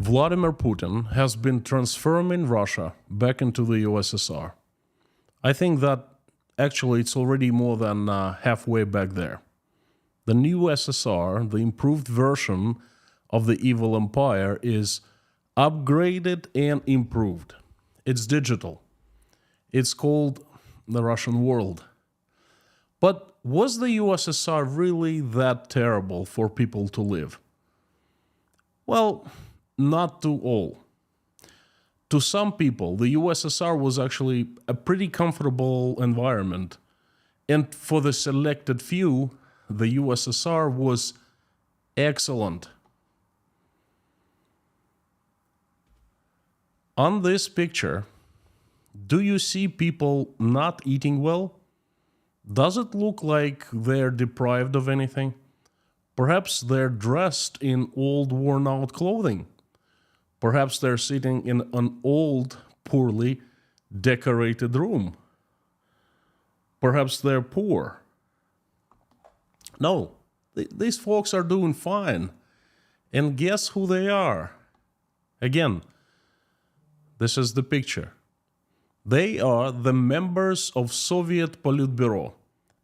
Vladimir Putin has been transforming Russia back into the USSR. I think that actually it's already more than halfway back there. The new USSR, the improved version of the evil empire, is upgraded and improved. It's digital. It's called the Russian world. But was the USSR really that terrible for people to live? Well, not to all. To some people, the USSR was actually a pretty comfortable environment. And for the selected few, the USSR was excellent. On this picture, do you see people not eating well? Does it look like they're deprived of anything? Perhaps they're dressed in old, worn-out clothing. Perhaps they're sitting in an old, poorly decorated room. Perhaps they're poor. No, these folks are doing fine. And guess who they are? Again, this is the picture. They are the members of Soviet Politburo,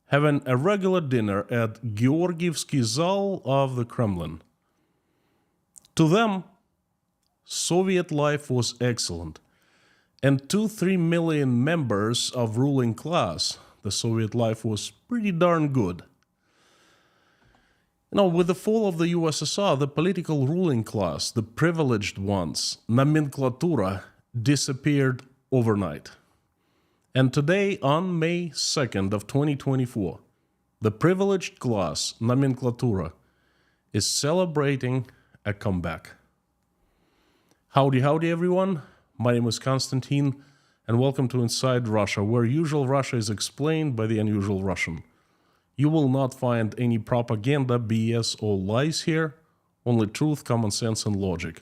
having a regular dinner at Georgievsky Zal of the Kremlin. To them, Soviet life was excellent. And 2-3 million members of ruling class, the Soviet life was pretty darn good. You know, with the fall of the USSR, the political ruling class, the privileged ones, nomenclature, disappeared overnight. And today, on May 2nd of 2024, the privileged class, nomenclature, is celebrating a comeback. Howdy, howdy, everyone. My name is Konstantin, and welcome to Inside Russia, where usual Russia is explained by the unusual Russian. You will not find any propaganda, BS, or lies here, only truth, common sense, and logic.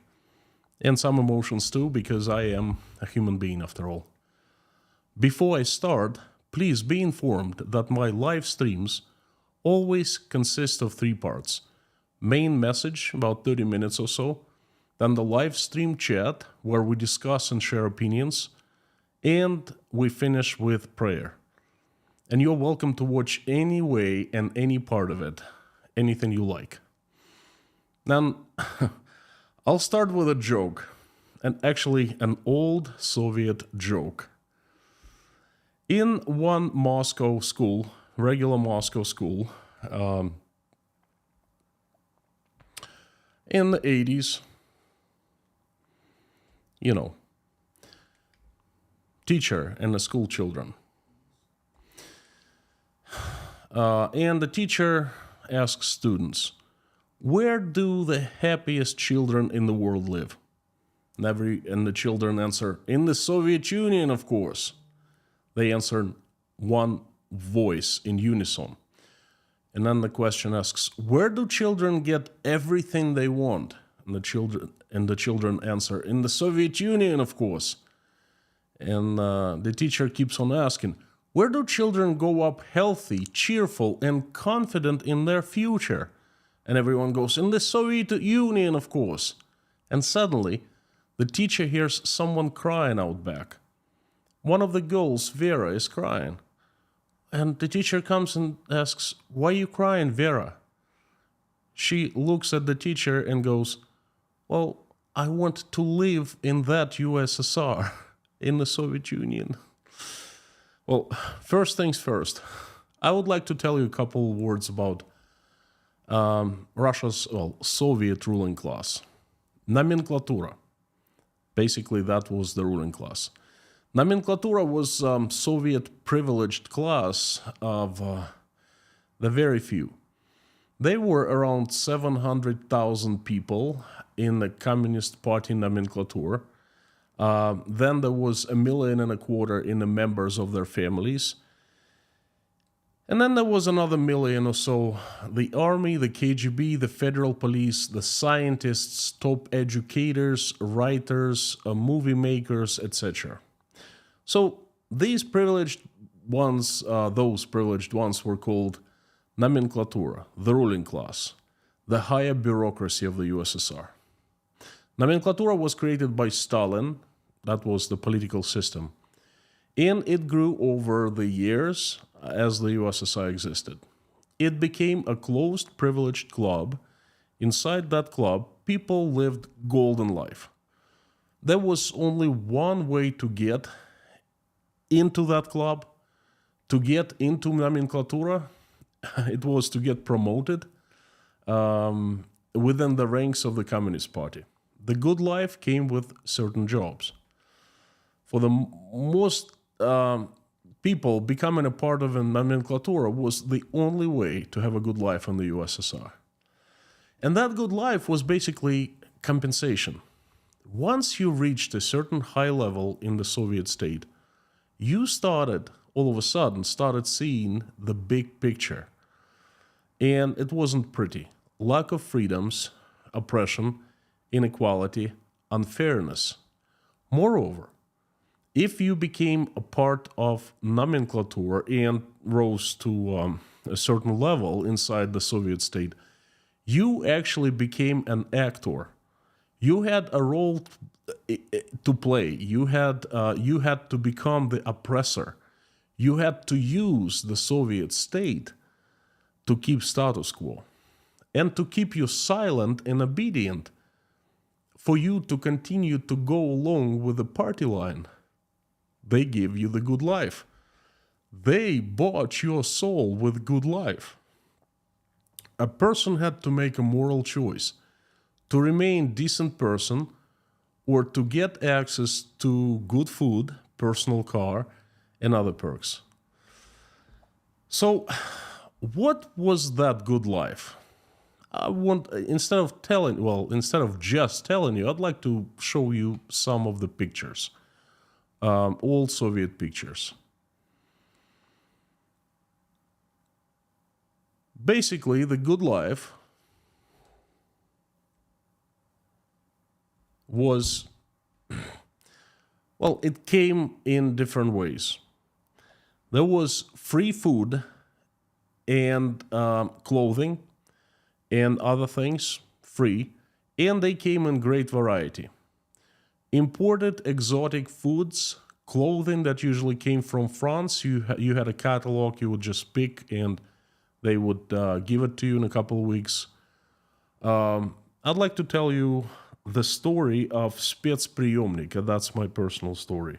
And some emotions too, because I am a human being after all. Before I start, please be informed that my live streams always consist of 3 parts. Main message, about 30 minutes or so, then the live stream chat, where we discuss and share opinions, and we finish with prayer. And you're welcome to watch any way and any part of it, anything you like. Now, I'll start with a joke, and actually an old Soviet joke. In one Moscow school, regular Moscow school, in the 80s, you know, teacher and the school children. And the teacher asks students, where do the happiest children in the world live? And the children answer, in the Soviet Union, of course. They answer one voice in unison. And then the question asks, where do children get everything they want? And the children answer, in the Soviet Union, of course. And the teacher keeps on asking, where do children grow up healthy, cheerful, and confident in their future? And everyone goes, in the Soviet Union, of course. And suddenly, the teacher hears someone crying out back. One of the girls, Vera, is crying. And the teacher comes and asks, why are you crying, Vera? She looks at the teacher and goes, well, I want to live in that USSR, in the Soviet Union. Well, first things first, I would like to tell you a couple of words about Russia's, Soviet ruling class. Nomenclature. Basically, that was the ruling class. Nomenclature was Soviet privileged class of the very few. They were around 700,000 people in the Communist Party nomenclature. Then there was 1.25 million in the members of their families. And then there was another 1 million or so, the army, the KGB, the federal police, the scientists, top educators, writers, movie makers, etc. So these privileged ones, those privileged ones were called nomenclature, the ruling class, the higher bureaucracy of the USSR. Nomenclature was created by Stalin. That was the political system. And it grew over the years as the USSR existed. It became a closed, privileged club. Inside that club, people lived golden life. There was only one way to get into that club, to get into nomenclatura. It was to get promoted within the ranks of the Communist Party. The good life came with certain jobs. For the most people, becoming a part of a nomenclatura was the only way to have a good life in the USSR. And that good life was basically compensation. Once you reached a certain high level in the Soviet state, you all of a sudden, started seeing the big picture. And it wasn't pretty. Lack of freedoms, oppression, inequality, unfairness. Moreover, if you became a part of nomenclature and rose to a certain level inside the Soviet state, you actually became an actor. You had a role to play. You had to become the oppressor. You had to use the Soviet state to keep status quo and to keep you silent and obedient for you to continue to go along with the party line. They give you the good life. They bought your soul with good life. A person had to make a moral choice to remain decent person or to get access to good food, personal car, and other perks. So, what was that good life? Instead of just telling you, I'd like to show you some of the pictures, old Soviet pictures. Basically, the good life was, well, it came in different ways. There was free food and clothing and other things free, and they came in great variety. Imported exotic foods, clothing that usually came from France. You had a catalog you would just pick, and they would give it to you in a couple of weeks. I'd like to tell you the story of spецприемник. That's my personal story.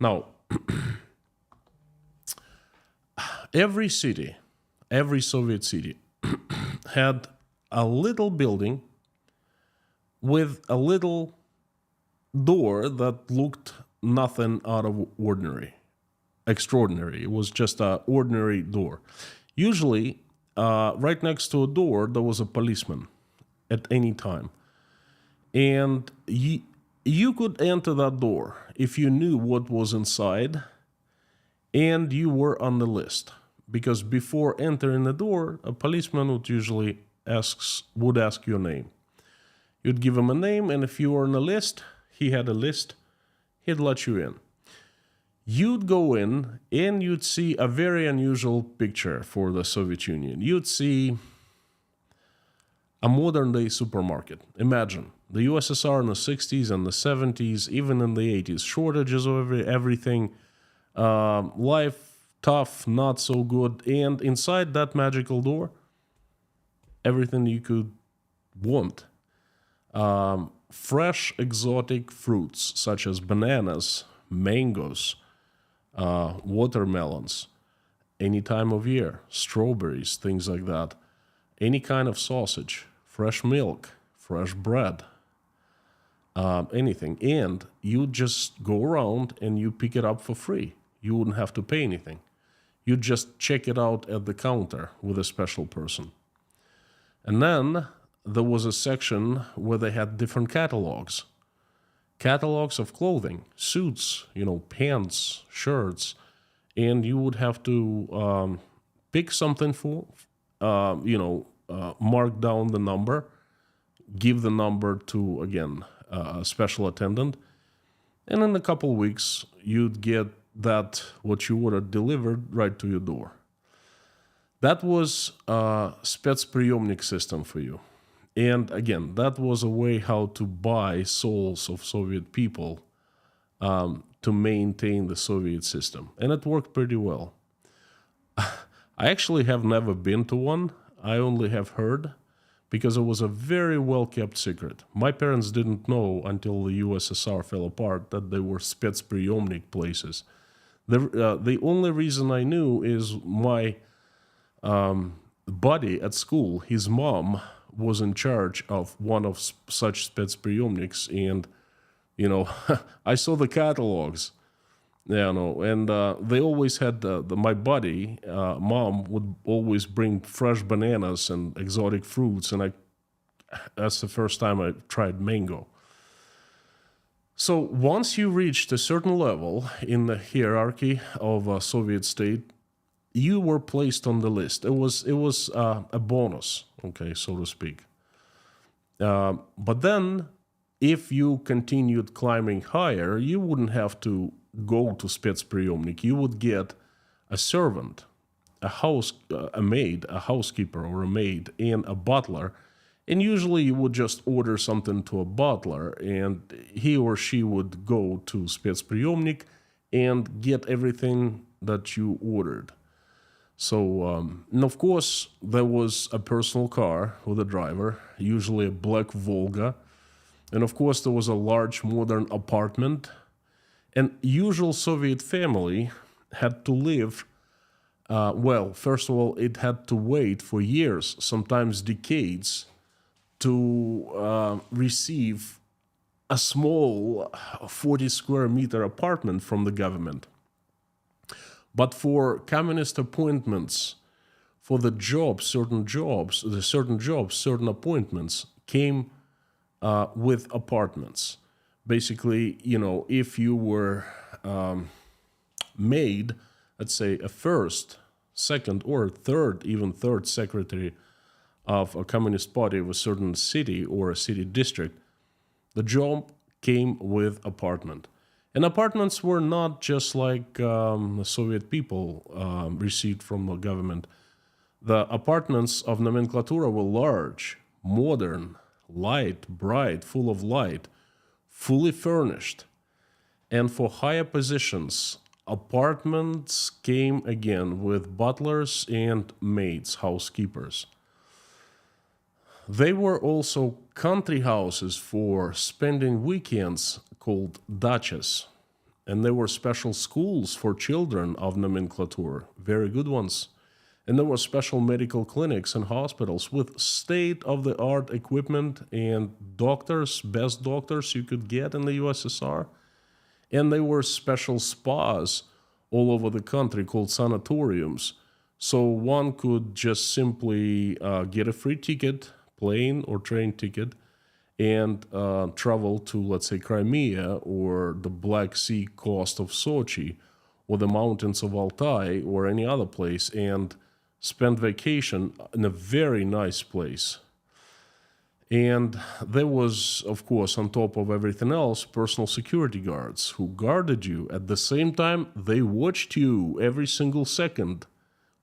Now, every city, every Soviet city had a little building with a little door that looked nothing out of extraordinary. It was just an ordinary door. Usually, right next to a door, there was a policeman at any time. And you could enter that door if you knew what was inside and you were on the list. Because before entering the door, a policeman would usually ask your name. You'd give him a name, and if you were on a list, he had a list, he'd let you in. You'd go in, and you'd see a very unusual picture for the Soviet Union. You'd see a modern-day supermarket. Imagine, the USSR in the 60s and the 70s, even in the 80s, shortages of everything, life tough, not so good, and inside that magical door, everything you could want. Fresh exotic fruits such as bananas, mangoes, watermelons, any time of year, strawberries, things like that, any kind of sausage, fresh milk, fresh bread, anything. And you just go around and you pick it up for free. You wouldn't have to pay anything. You just check it out at the counter with a special person. And then there was a section where they had different catalogs. Catalogs of clothing, suits, pants, shirts. And you would have to pick something mark down the number, give the number to, again, a special attendant. And in a couple weeks, you'd get that what you ordered delivered right to your door. That was a spецприемник system for you. And again, that was a way how to buy souls of Soviet people to maintain the Soviet system. And it worked pretty well. I actually have never been to one. I only have heard, because it was a very well-kept secret. My parents didn't know until the USSR fell apart that they were spецприемник places. The only reason I knew is my buddy at school, his mom was in charge of one of such spецприемniks, and I saw the catalogs, and they always had my buddy mom would always bring fresh bananas and exotic fruits, and that's the first time I tried mango. So once you reached a certain level in the hierarchy of a Soviet state, you were placed on the list. It was a bonus, okay, so to speak. But then, if you continued climbing higher, you wouldn't have to go to spецприемник. You would get a servant, a maid, a housekeeper or a maid, and a butler. And usually you would just order something to a butler, and he or she would go to spецприемник and get everything that you ordered. So, and of course, there was a personal car with a driver, usually a black Volga. And of course, there was a large modern apartment. An usual Soviet family had to live, first of all, it had to wait for years, sometimes decades, to receive a small 40 square meter apartment from the government. But for communist appointments, for the jobs, certain appointments came with apartments. Basically, if you were made, let's say, a first, second, or third secretary of a communist party of a certain city or a city district, the job came with apartment. And apartments were not just like the Soviet people received from the government. The apartments of nomenclature were large, modern, light, bright, full of light, fully furnished. And for higher positions, apartments came again with butlers and maids, housekeepers. They were also country houses for spending weekends called dachas. And there were special schools for children of nomenclature, very good ones. And there were special medical clinics and hospitals with state-of-the-art equipment and doctors, best doctors you could get in the USSR. And there were special spas all over the country called sanatoriums. So one could just simply get a free ticket, plane or train ticket, and travel to, let's say, Crimea or the Black Sea coast of Sochi or the mountains of Altai or any other place and spend vacation in a very nice place. And there was, of course, on top of everything else, personal security guards who guarded you. At the same time, they watched you every single second,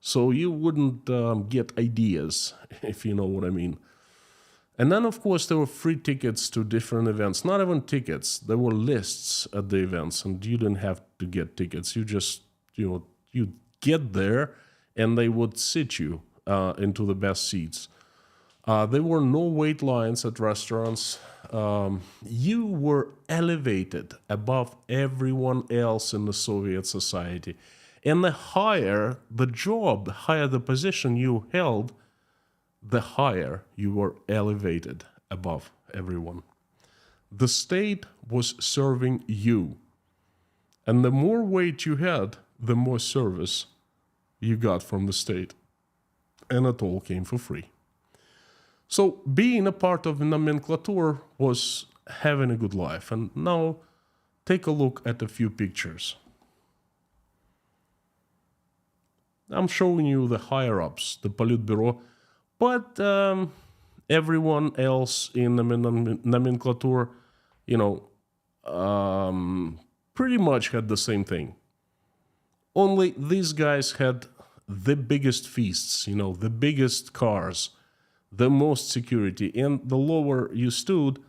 so you wouldn't get ideas, if you know what I mean. And then, of course, there were free tickets to different events. Not even tickets. There were lists at the events, and you didn't have to get tickets. You just, you get there, and they would sit you into the best seats. There were no wait lines at restaurants. You were elevated above everyone else in the Soviet society. And the higher the job, the higher the position you held, the higher you were elevated above everyone. The state was serving you. And the more weight you had, the more service you got from the state. And it all came for free. So being a part of the nomenclature was having a good life. And now take a look at a few pictures. I'm showing you the higher-ups, the Politburo, but everyone else in the nomenclature, pretty much had the same thing. Only these guys had the biggest feasts, the biggest cars, the most security. And the lower you stood,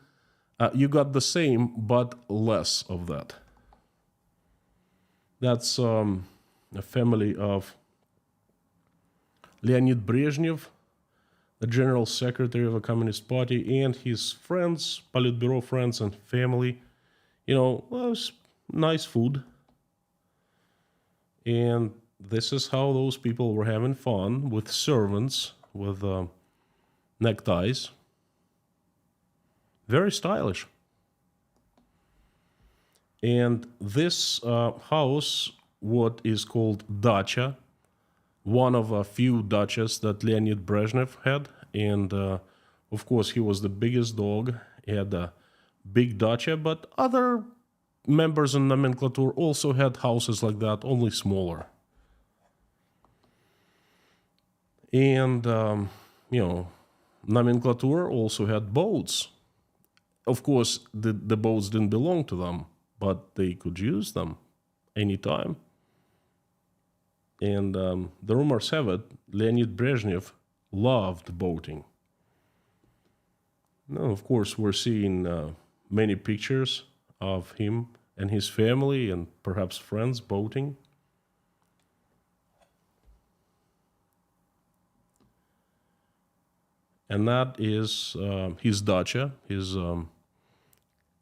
you got the same, but less of that. That's a family of Leonid Brezhnev, the general secretary of the Communist Party, and his friends, Politburo friends and family. Well, nice food. And this is how those people were having fun, with servants, with neckties. Very stylish. And this house, what is called dacha, one of a few dachas that Leonid Brezhnev had. And of course, he was the biggest dog. He had a big dacha, but other members in nomenclature also had houses like that, only smaller. And, nomenclature also had boats. Of course, the boats didn't belong to them, but they could use them anytime. And the rumors have it, Leonid Brezhnev loved boating. Now, of course, we're seeing many pictures of him and his family and perhaps friends boating. And that is his dacha, his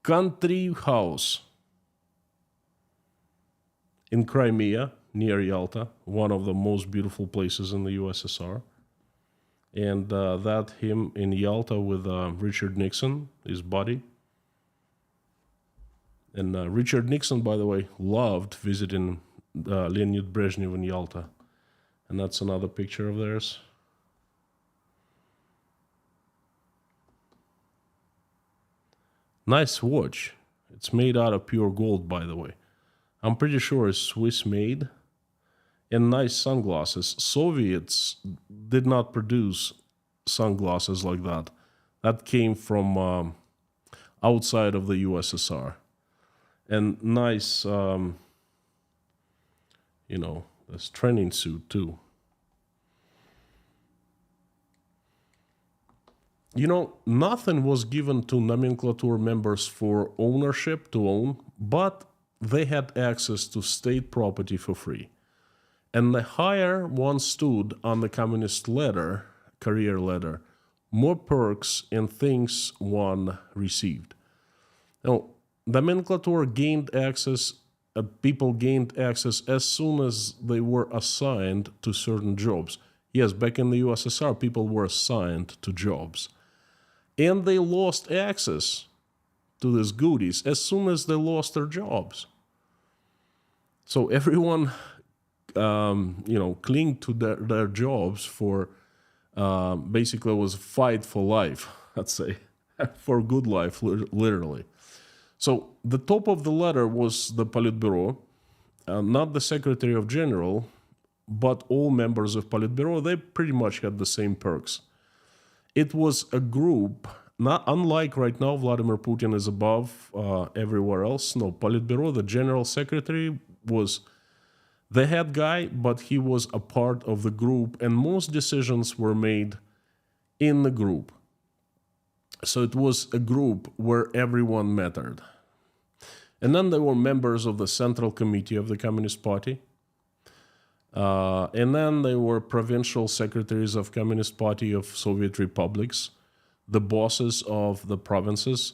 country house in Crimea, near Yalta, one of the most beautiful places in the USSR. And that him in Yalta with Richard Nixon, his buddy. And Richard Nixon, by the way, loved visiting Leonid Brezhnev in Yalta. And that's another picture of theirs. Nice watch. It's made out of pure gold, by the way. I'm pretty sure it's Swiss made. And nice sunglasses. Soviets did not produce sunglasses like that. That came from outside of the USSR. And nice, this training suit too. Nothing was given to nomenclature members for ownership to own, but they had access to state property for free. And the higher one stood on the communist ladder, career ladder, more perks and things one received. Now, nomenclature gained access, people gained access as soon as they were assigned to certain jobs. Yes, back in the USSR, people were assigned to jobs. And they lost access to these goodies as soon as they lost their jobs. So everyone, clinged to their jobs for, basically it was a fight for life, I'd say, for good life, literally. So the top of the ladder was the Politburo, not the Secretary of General, but all members of Politburo. They pretty much had the same perks. It was a group, not unlike right now, Vladimir Putin is above everywhere else. No, Politburo, the General Secretary, was the head guy, but he was a part of the group, and most decisions were made in the group. So it was a group where everyone mattered. And then there were members of the Central Committee of the Communist Party. And then there were provincial secretaries of Communist Party of Soviet republics, the bosses of the provinces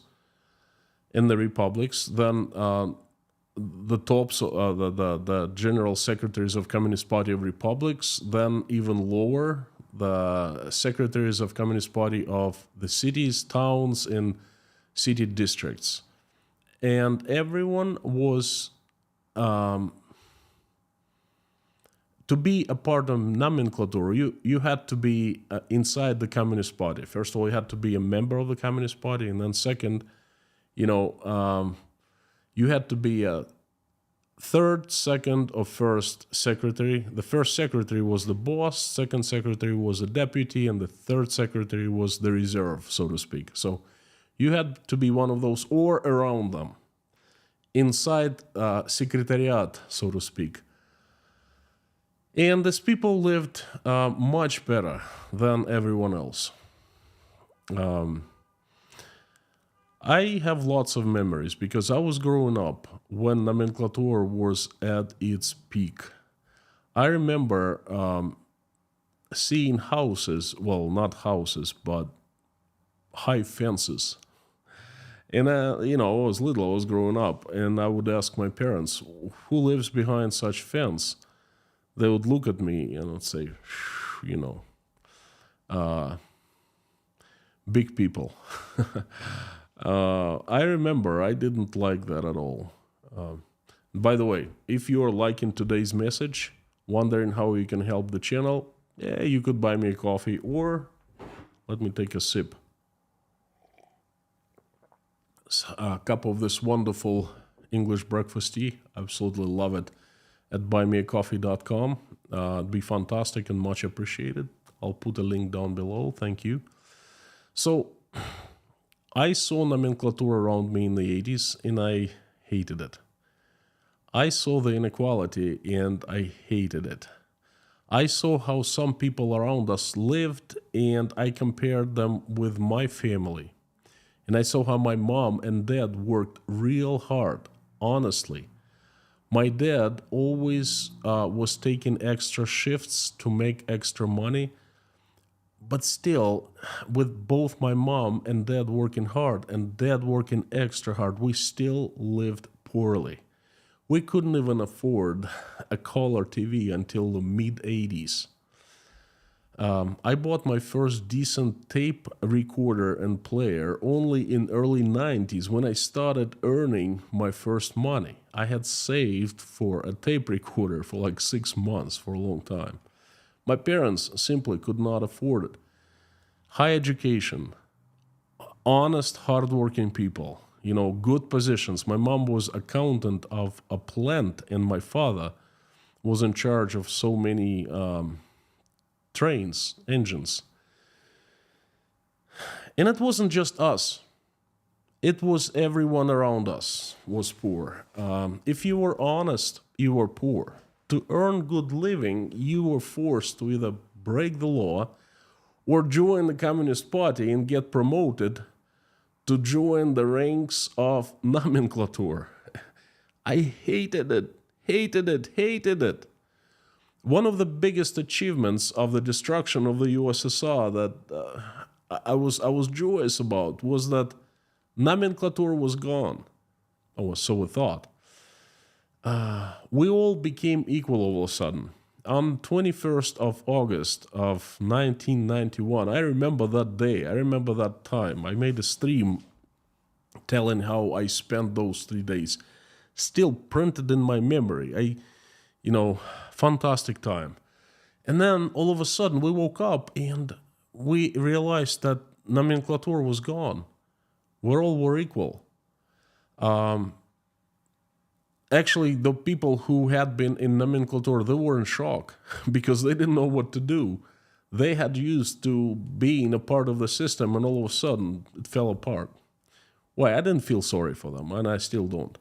in the republics, then the tops, the general secretaries of Communist Party of republics, then even lower, the secretaries of Communist Party of the cities, towns, and city districts. And everyone was... to be a part of nomenclature, you had to be inside the Communist Party. First of all, you had to be a member of the Communist Party, and then second, you had to be a third, second, or first secretary. The first secretary was the boss, second secretary was a deputy, and the third secretary was the reserve, so to speak. So you had to be one of those or around them, inside secretariat, so to speak. And these people lived much better than everyone else. I have lots of memories because I was growing up when nomenclature was at its peak. I remember seeing houses, well, not houses, but high fences. And, I was little, I was growing up, and I would ask my parents, who lives behind such fence? They would look at me and would say, you know, big people. I remember I didn't like that at all. By the way, if you are liking today's message, wondering how you can help the channel, yeah, you could buy me a coffee, or let me take a sip. A cup of this wonderful English breakfast tea. Absolutely love it at buymeacoffee.com. It'd be fantastic and much appreciated. I'll put a link down below. Thank you. So I saw nomenclature around me in the 80s and I hated it. I saw the inequality and I hated it. I saw how some people around us lived and I compared them with my family. And I saw how my mom and dad worked real hard, honestly. My dad always was taking extra shifts to make extra money. But still, with both my mom and dad working hard and dad working extra hard, we still lived poorly. We couldn't even afford a color TV until the mid-80s. I bought my first decent tape recorder and player only in early 90s when I started earning my first money. I had saved for a tape recorder for like 6 months for a long time. My parents simply could not afford it. High education, honest, hardworking people, good positions. My mom was accountant of a plant and my father was in charge of so many trains, engines. And it wasn't just us. It was everyone around us was poor. If you were honest, you were poor. To earn good living, you were forced to either break the law or join the Communist Party and get promoted to join the ranks of nomenclature. I hated it, hated it, hated it. One of the biggest achievements of the destruction of the USSR that I was joyous about was that nomenclature was gone, or so we thought. We all became equal all of a sudden. On 21st of August of 1991, I remember that day, I remember that time. I made a stream telling how I spent those 3 days. Still printed in my memory. Fantastic time. And then all of a sudden we woke up and we realized that nomenclature was gone. We all were equal. Actually, the people who had been in nomenclature, they were in shock because they didn't know what to do. They had used to being a part of the system and all of a sudden it fell apart. Why? I didn't feel sorry for them and I still don't.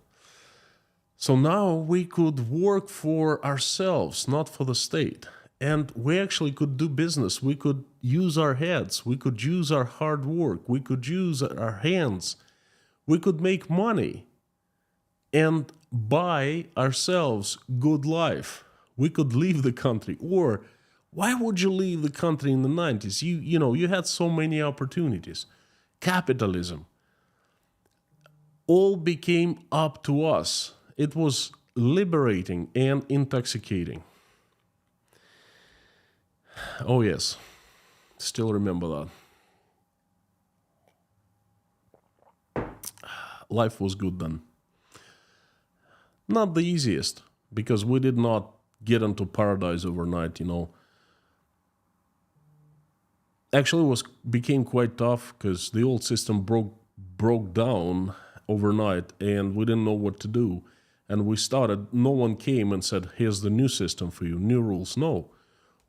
So now we could work for ourselves, not for the state. And we actually could do business. We could use our heads. We could use our hard work. We could use our hands. We could make money and buy ourselves good life. We could leave the country. Or why would you leave the country in the 90s? You had so many opportunities. Capitalism. All became up to us. It was liberating and intoxicating. Oh yes, still remember that. Life was good then. Not the easiest, because we did not get into paradise overnight, Actually, it became quite tough because the old system broke down overnight and we didn't know what to do. And no one came and said, here's the new system for you, new rules. No,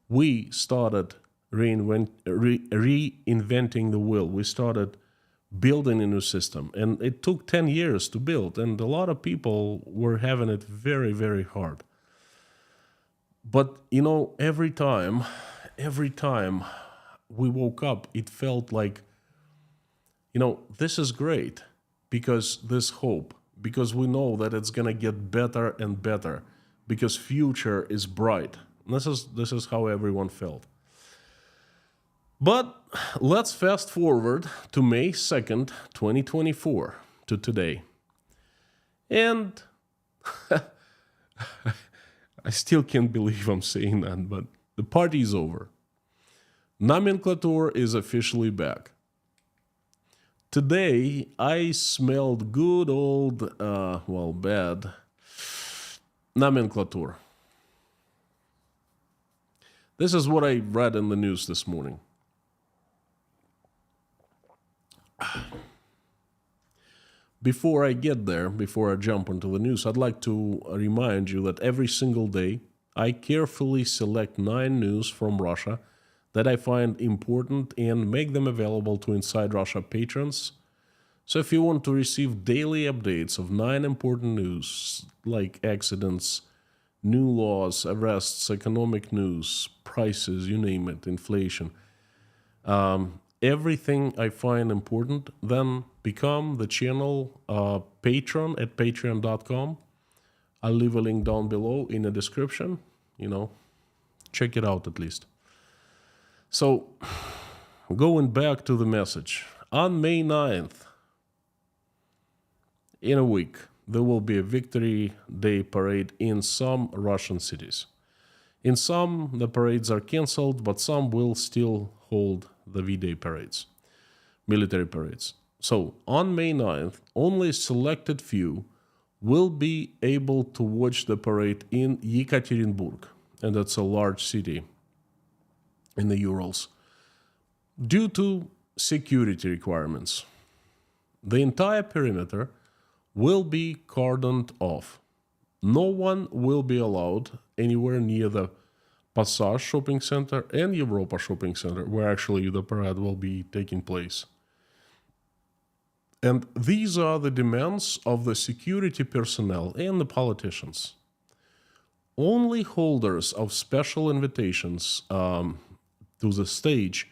we started reinventing the wheel. We started building a new system. And it took 10 years to build. And a lot of people were having it very, very hard. But, every time we woke up, it felt like, this is great because there's hope, because we know that it's going to get better and better, because future is bright. This is how everyone felt. But let's fast forward to May 2nd, 2024, to today. And I still can't believe I'm saying that, but the party's over. Nomenclature is officially back. Today, I smelled good old, bad nomenclature. This is what I read in the news this morning. Before I get there, before I jump into the news, I'd like to remind you that every single day I carefully select 9 news from Russia that I find important and make them available to Inside Russia patrons. So if you want to receive daily updates of 9 important news, like accidents, new laws, arrests, economic news, prices, you name it, inflation, everything I find important, then become the channel patron at patreon.com. I'll leave a link down below in the description. Check it out at least. So, going back to the message. On May 9th, in a week, there will be a Victory Day parade in some Russian cities. In some, the parades are cancelled, but some will still hold the V-Day parades, military parades. So, on May 9th, only a selected few will be able to watch the parade in Yekaterinburg, and that's a large city in the Urals, due to security requirements. The entire perimeter will be cordoned off. No one will be allowed anywhere near the Passage shopping center and Europa shopping center, where actually the parade will be taking place. And these are the demands of the security personnel and the politicians. Only holders of special invitations to the stage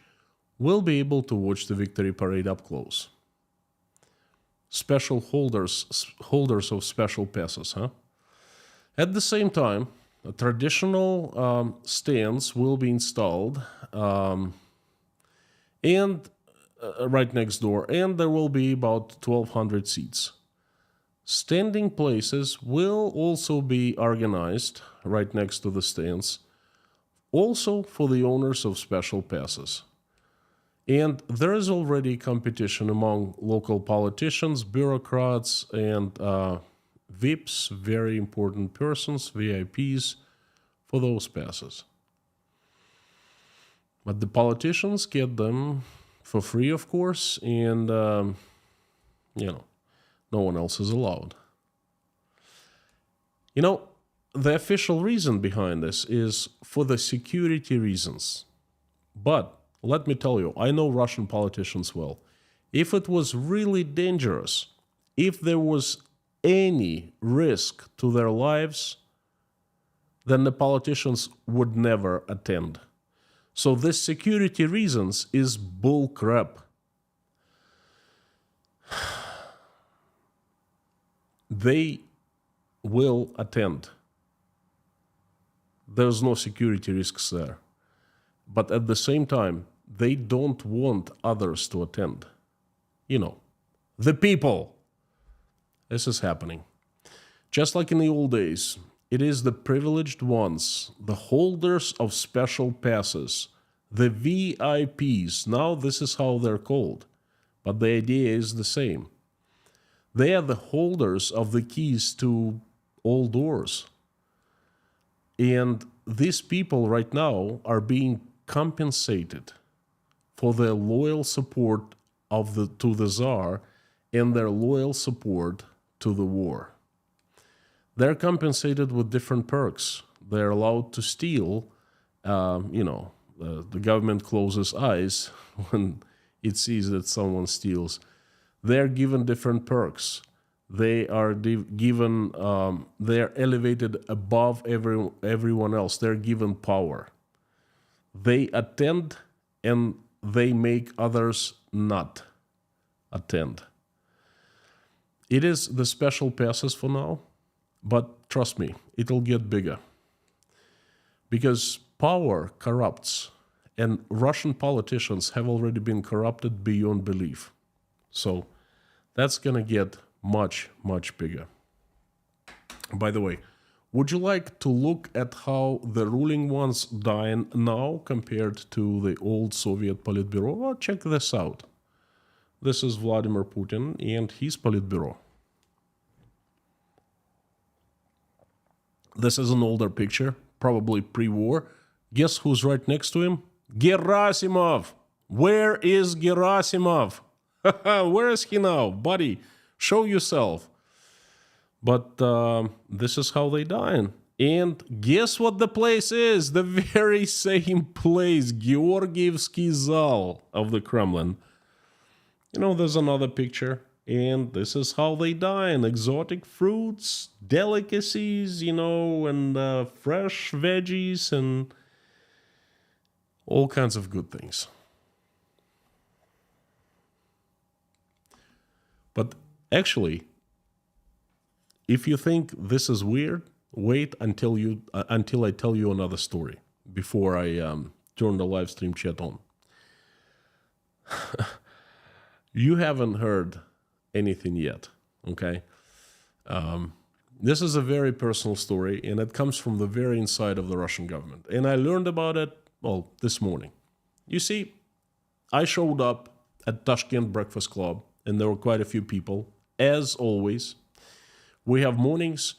will be able to watch the victory parade up close. Special holders of special passes, At the same time, traditional stands will be installed and right next door, and there will be about 1,200 seats. Standing places will also be organized right next to the stands, also for the owners of special passes. And there is already competition among local politicians, bureaucrats, and VIPs, very important persons, VIPs, for those passes. But the politicians get them for free, of course, and, no one else is allowed. The official reason behind this is for the security reasons. But let me tell you, I know Russian politicians well. If it was really dangerous, if there was any risk to their lives, then the politicians would never attend. So this security reasons is bull crap. They will attend. There's no security risks there. But at the same time, they don't want others to attend. The people. This is happening. Just like in the old days, it is the privileged ones, the holders of special passes, the VIPs. Now this is how they're called, but the idea is the same. They are the holders of the keys to all doors. And these people right now are being compensated for their loyal support to the Tsar and their loyal support to the war. They're compensated with different perks. They're allowed to steal. The government closes eyes when it sees that someone steals. They're given different perks. They are given, they are elevated above everyone else. They're given power. They attend and they make others not attend. It is the special passes for now, but trust me, it'll get bigger. Because power corrupts, and Russian politicians have already been corrupted beyond belief. So that's going to get much, much bigger. By the way, would you like to look at how the ruling ones dying now compared to the old Soviet Politburo? Well, check this out. This is Vladimir Putin and his Politburo. This is an older picture, probably pre-war. Guess who's right next to him? Gerasimov! Where is Gerasimov? Where is he now? Buddy, show yourself. But this is how they dying. And guess what the place is? The very same place, Georgievsky Zal of the Kremlin. You know, there's another picture. And this is how they dying. Exotic fruits, delicacies, you know, and fresh veggies and all kinds of good things. But actually, if you think this is weird, wait until I tell you another story before I turn the live stream chat on. You haven't heard anything yet, okay? This is a very personal story, and it comes from the very inside of the Russian government. And I learned about it, well, this morning. You see, I showed up at Tashkent Breakfast Club, and there were quite a few people, as always. We have mornings,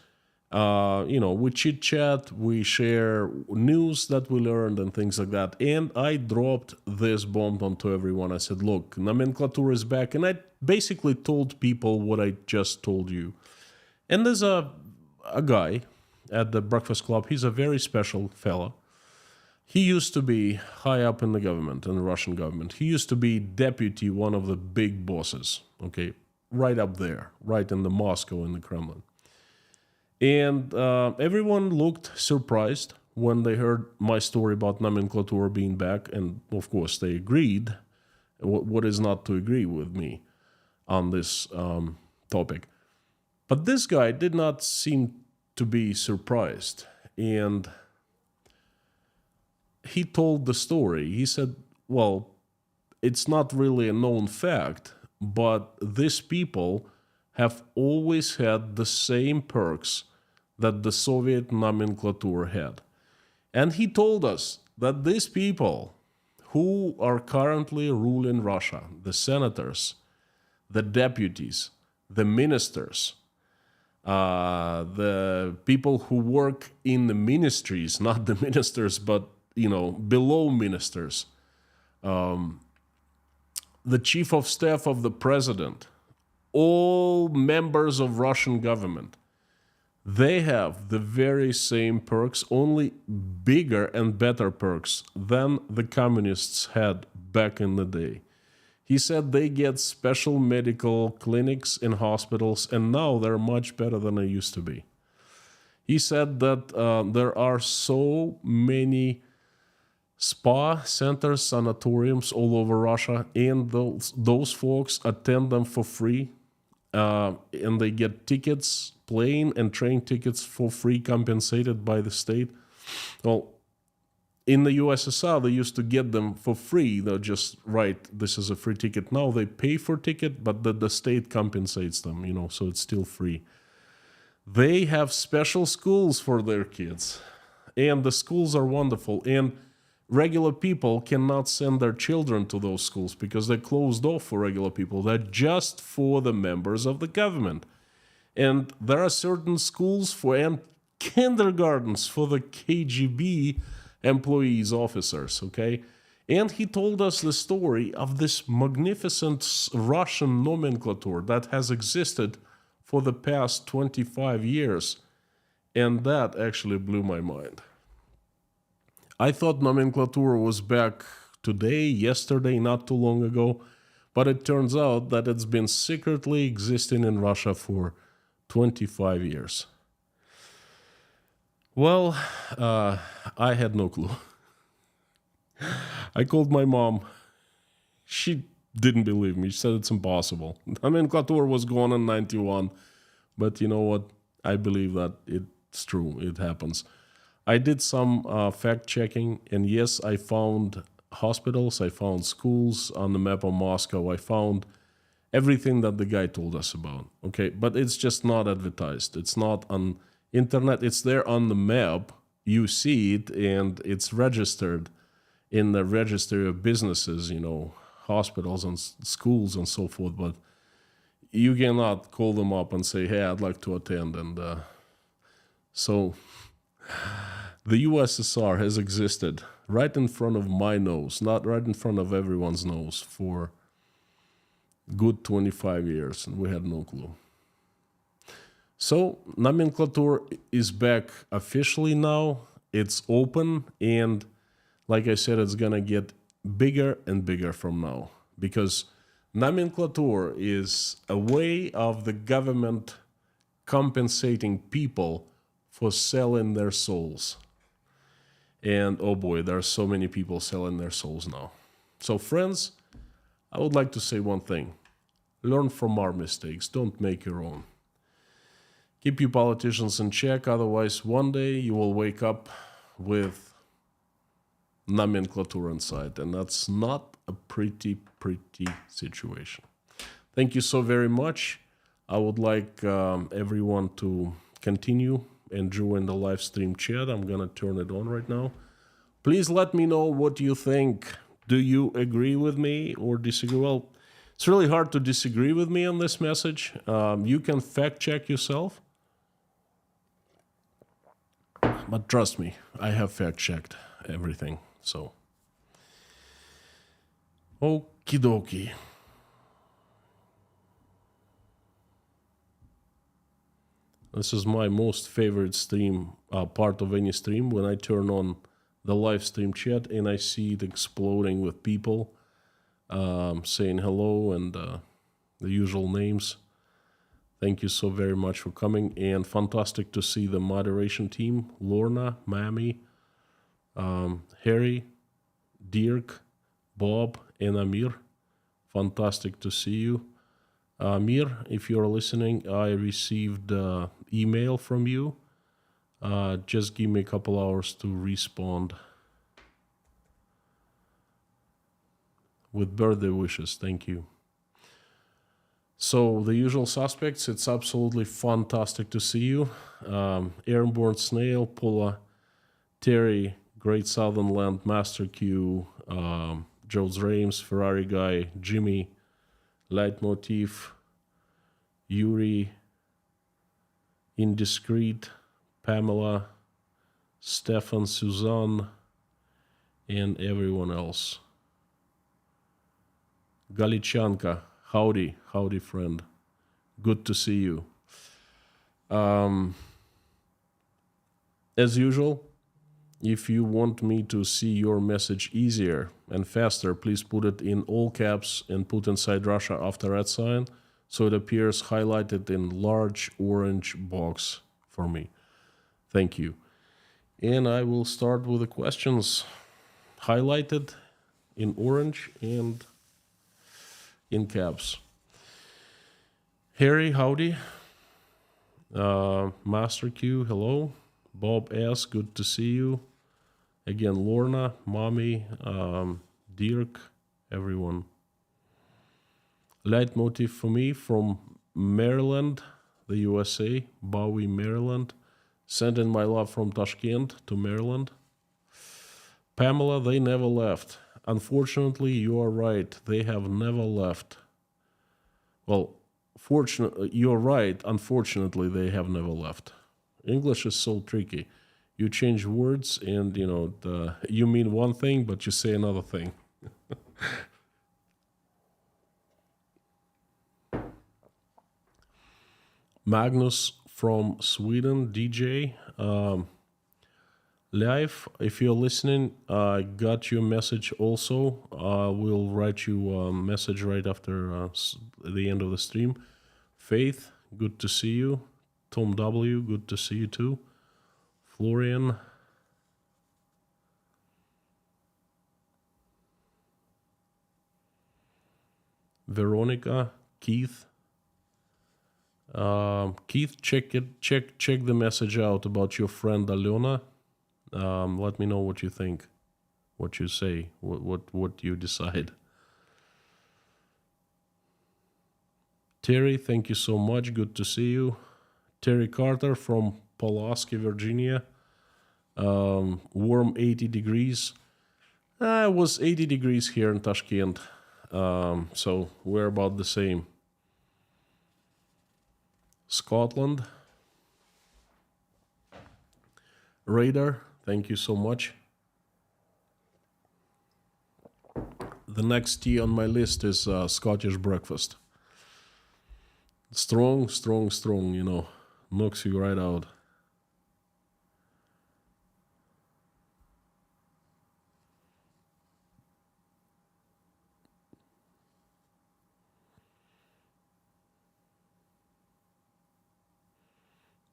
we chit-chat, we share news that we learned and things like that. And I dropped this bomb onto everyone. I said, look, nomenclature is back. And I basically told people what I just told you. And there's a guy at the Breakfast Club. He's a very special fella. He used to be high up in the government, in the Russian government. He used to be deputy, one of the big bosses, okay, right up there, right in the Moscow, in the Kremlin. And everyone looked surprised when they heard my story about nomenclature being back. And of course, they agreed. What is not to agree with me on this topic? But this guy did not seem to be surprised. And he told the story. He said, well, it's not really a known fact, but these people have always had the same perks that the Soviet nomenclature had. And he told us that these people who are currently ruling Russia, the senators, the deputies, the ministers, the people who work in the ministries, not the ministers, but, below ministers, the chief of staff of the president, all members of Russian government, they have the very same perks, only bigger and better perks than the communists had back in the day. He said they get special medical clinics in hospitals, and now they're much better than they used to be. He said that there are so many spa centers, sanatoriums all over Russia, and those folks attend them for free, and they get tickets, plane and train tickets for free, compensated by the state. Well, in the USSR, they used to get them for free. They'll just write, this is a free ticket. Now they pay for ticket, but the state compensates them, so it's still free. They have special schools for their kids, and the schools are wonderful. And regular people cannot send their children to those schools because they're closed off for regular people. They're just for the members of the government. And there are certain schools and kindergartens for the KGB employees, officers, okay? And he told us the story of this magnificent Russian nomenclature that has existed for the past 25 years. And that actually blew my mind. I thought nomenclature was back today, yesterday, not too long ago. But it turns out that it's been secretly existing in Russia for 25 years. Well, I had no clue. I called my mom. She didn't believe me. She said it's impossible. Nomenclature was gone in 91. But you know what? I believe that it's true. It happens. I did some fact checking, and yes, I found hospitals, I found schools on the map of Moscow. I found everything that the guy told us about. Okay, but it's just not advertised. It's not on internet. It's there on the map. You see it, and it's registered in the registry of businesses, hospitals and schools and so forth. But you cannot call them up and say, hey, I'd like to attend. And so the USSR has existed right in front of my nose, not right in front of everyone's nose, for good 25 years, and we had no clue. So nomenclature is back officially now. It's open, and like I said, it's gonna get bigger and bigger from now, because nomenclature is a way of the government compensating people for selling their souls. And oh boy, there are so many people selling their souls now. So friends, I would like to say one thing. Learn from our mistakes. Don't make your own. Keep your politicians in check. Otherwise, one day you will wake up with nomenclature inside. And that's not a pretty situation. Thank you so very much. I would like everyone to continue and join the live stream chat. I'm going to turn it on right now. Please let me know what you think. Do you agree with me or disagree? Well, it's really hard to disagree with me on this message. You can fact check yourself. But trust me, I have fact checked everything. So, okie dokie. This is my most favorite stream, part of any stream, when I turn on the live stream chat and I see it exploding with people saying hello and the usual names. Thank you so very much for coming, and fantastic to see the moderation team, Lorna, Mami, Harry, Dirk, Bob, and Amir. Fantastic to see you. Amir, if you're listening, I received email from you. Just give me a couple hours to respond with birthday wishes. Thank you. So the usual suspects, it's absolutely fantastic to see you. Airborne Snail, Pula, Terry, Great Southern Land, Master Q, Joe's Rames, Ferrari Guy, Jimmy, Leitmotif, Yuri, Indiscreet, Pamela, Stefan, Suzanne, and everyone else. Galichanka, howdy friend. Good to see you. As usual, if you want me to see your message easier and faster, please put it in all caps and put inside Russia after @ sign, so it appears highlighted in large orange box for me. Thank you. And I will start with the questions highlighted in orange and in caps. Harry, howdy. Master Q, hello. Bob S, good to see you. Again, Lorna, Mommy, Dirk, everyone. Leitmotif for me from Maryland, the USA, Bowie, Maryland. Sending my love from Tashkent to Maryland. Pamela, they never left. Unfortunately, you are right. They have never left. Well, you're right. Unfortunately, they have never left. English is so tricky. You change words and, you mean one thing, but you say another thing. Magnus from Sweden, DJ. Live, if you're listening, I got your message also. We'll write you a message right after the end of the stream. Faith, good to see you. Tom W, good to see you too. Florian. Veronica, Keith. Keith, check the message out about your friend Alena. Let me know what you think, what you say, what you decide. Terry, thank you so much. Good to see you. Terry Carter from Pulaski, Virginia. Warm 80 degrees. It was 80 degrees here in Tashkent. So we're about the same. Scotland. Raider, thank you so much. The next tea on my list is Scottish breakfast. Strong, you know, knocks you right out.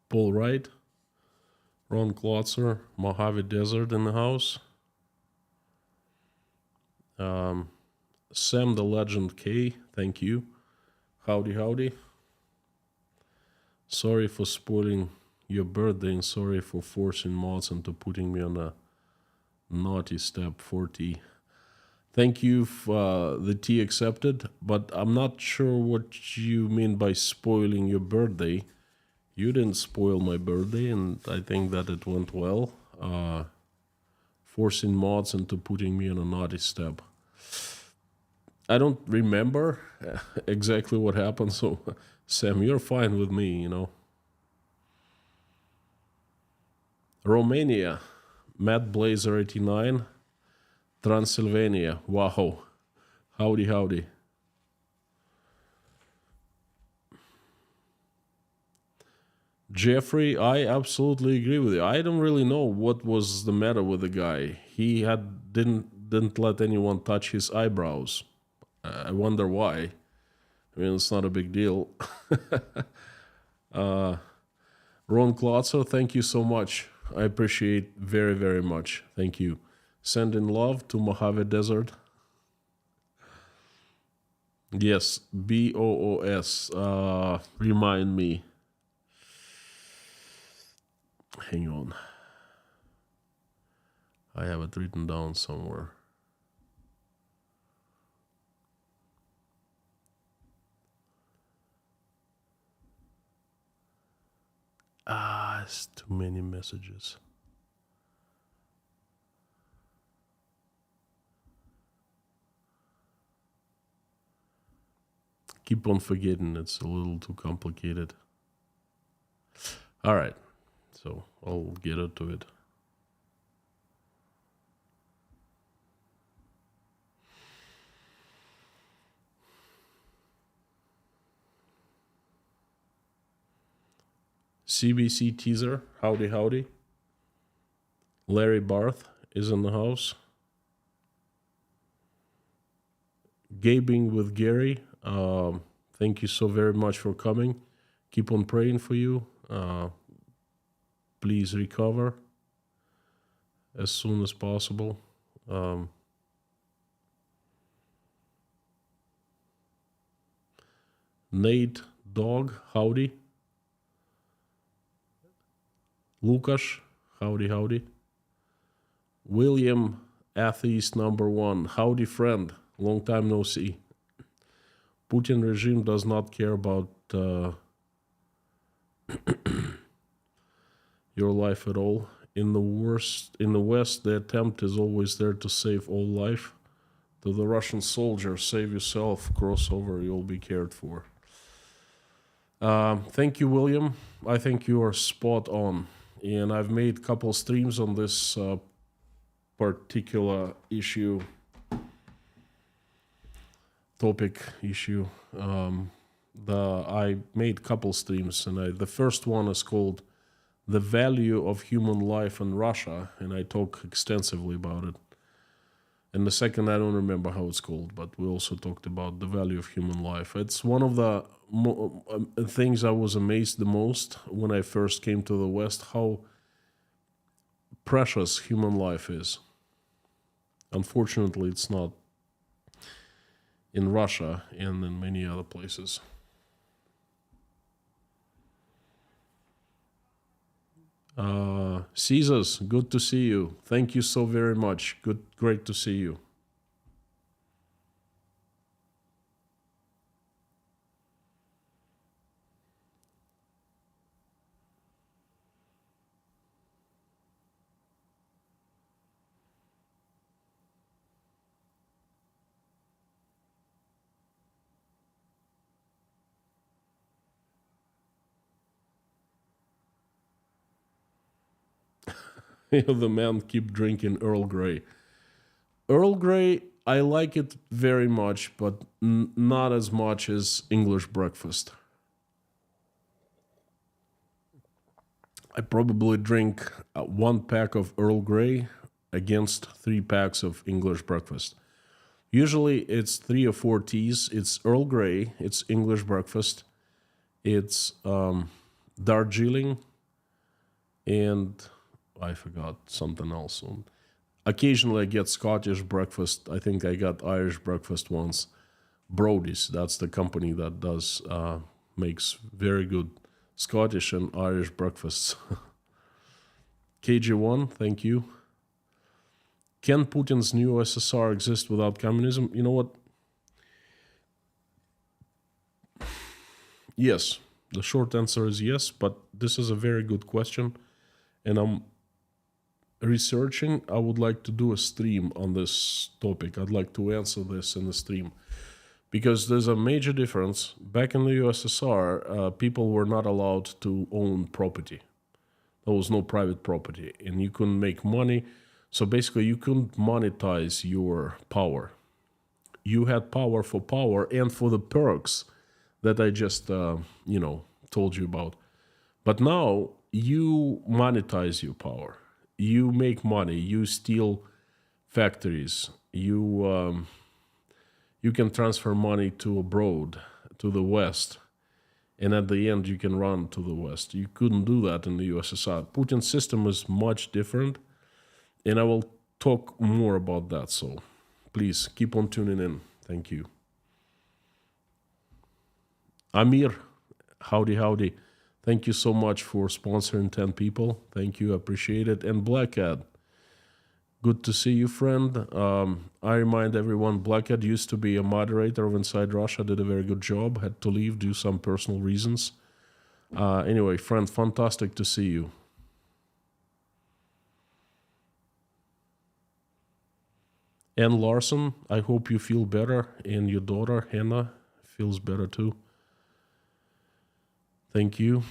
Paul Wright, Ron Klotzer, Mojave Desert in the house. Sam the Legend K, thank you. Howdy. Sorry for spoiling your birthday and sorry for forcing mods into putting me on a naughty step 40. Thank you for the tea accepted, but I'm not sure what you mean by spoiling your birthday. You didn't spoil my birthday, and I think that it went well. Forcing mods into putting me on a naughty step. I don't remember exactly what happened, so Sam, you're fine with me, you know. Romania, Matt Blazer 89, Transylvania, wow. Howdy. Jeffrey, I absolutely agree with you. I don't really know what was the matter with the guy. He didn't let anyone touch his eyebrows. I wonder why. I mean, it's not a big deal. Ron Klotzer, thank you so much. I appreciate very, very much. Thank you. Sending love to Mojave Desert. Yes, BOOS. Remind me. Hang on. I have it written down somewhere. It's too many messages. Keep on forgetting, it's a little too complicated. All right, so I'll get into it. CBC teaser, howdy. Larry Barth is in the house. Gabing with Gary, thank you so very much for coming. Keep on praying for you. Please recover as soon as possible. Nate Dog, howdy. Lukasz, howdy. William, atheist number 1, howdy friend, long time no see. Putin regime does not care about your life at all. In the West, the attempt is always there to save all life. To the Russian soldier, save yourself, cross over, you'll be cared for. Thank you, William. I think you are spot on. And I've made a couple streams on this particular issue, topic issue. I made a couple streams, and the first one is called the value of human life in Russia, and I talk extensively about it. And the second, I don't remember how it's called, but we also talked about the value of human life. It's one of the things I was amazed the most when I first came to the West, how precious human life is. Unfortunately, it's not in Russia and in many other places. Caesars, good to see you. Thank you so very much. Great to see you. The man keep drinking Earl Grey. Earl Grey, I like it very much, but not as much as English breakfast. I probably drink 1 pack of Earl Grey against 3 packs of English breakfast. Usually it's 3 or 4 teas. It's Earl Grey, it's English breakfast, it's Darjeeling, and I forgot something else. Occasionally I get Scottish breakfast. I think I got Irish breakfast once. Brody's, that's the company that does makes very good Scottish and Irish breakfasts. KG1, thank you. Can Putin's new USSR exist without communism? You know what? Yes. The short answer is yes, but this is a very good question. And I'm researching. I would like to do a stream on this topic. I'd like to answer this in the stream. Because there's a major difference. Back in the USSR, people were not allowed to own property. There was no private property, and you couldn't make money. So basically, you couldn't monetize your power. You had power and for the perks that I just, told you about. But now you monetize your power. You make money. You steal factories. You can transfer money to abroad, to the West, and at the end you can run to the West. You couldn't do that in the USSR. Putin's system is much different, and I will talk more about that. So please keep on tuning in. Thank you. Amir, howdy. Thank you so much for sponsoring 10 people. Thank you, appreciate it. And Blackhead, good to see you, friend. I remind everyone, Blackhead used to be a moderator of Inside Russia, did a very good job, had to leave due to some personal reasons. Anyway, friend, fantastic to see you. And Larson, I hope you feel better, and your daughter, Hannah, feels better too. Thank you.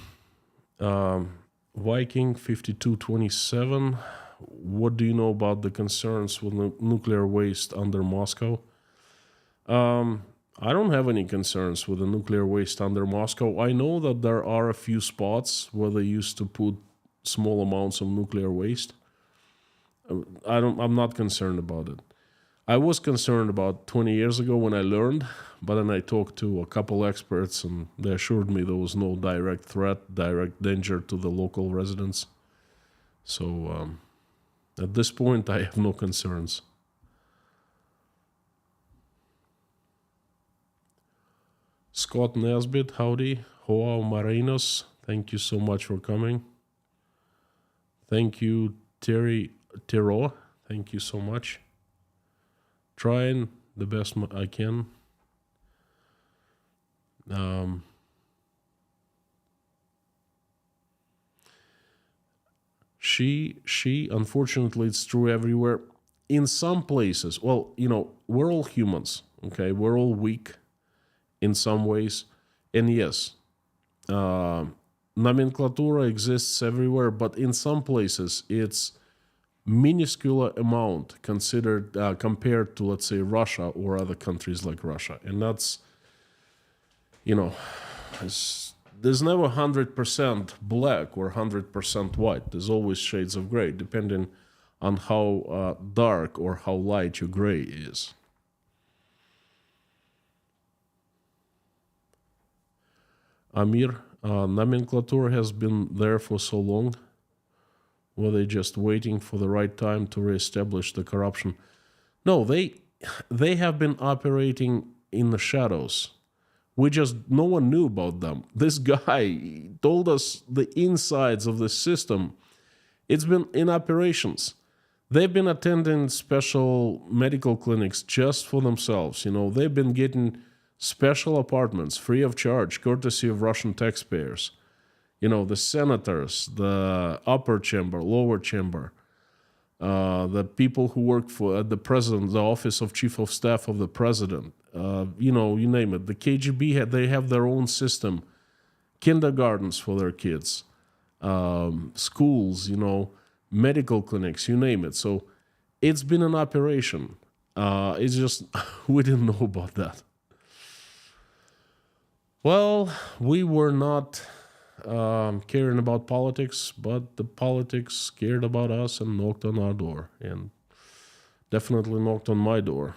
Viking 5227, what do you know about the concerns with nuclear waste under Moscow? I don't have any concerns with the nuclear waste under Moscow. I know that there are a few spots where they used to put small amounts of nuclear waste. I'm not concerned about it. I was concerned about 20 years ago when I learned, but then I talked to a couple experts and they assured me there was no direct threat, direct danger to the local residents. So at this point, I have no concerns. Scott Nesbitt, howdy. Joao Marinos, thank you so much for coming. Thank you, Terry Tero, thank you so much. Trying the best I can. She, unfortunately, it's true everywhere. In some places, well, we're all humans, okay? We're all weak in some ways. And yes, nomenclature exists everywhere, but in some places, it's minuscule amount considered compared to, let's say, Russia or other countries like Russia. And that's, there's never 100% black or 100% white. There's always shades of gray, depending on how dark or how light your gray is. Amir, nomenclature has been there for so long. Were they just waiting for the right time to reestablish the corruption? No, they have been operating in the shadows. No one knew about them. This guy told us the insides of the system. It's been in operations. They've been attending special medical clinics just for themselves. They've been getting special apartments free of charge, courtesy of Russian taxpayers. The senators, the upper chamber, lower chamber, the people who work for the president, the office of chief of staff of the president, you name it. The KGB, they have their own system, kindergartens for their kids, schools, medical clinics, you name it. So it's been an operation. It's just, we didn't know about that. Well, we were not caring about politics, but the politics cared about us and knocked on our door, and definitely knocked on my door.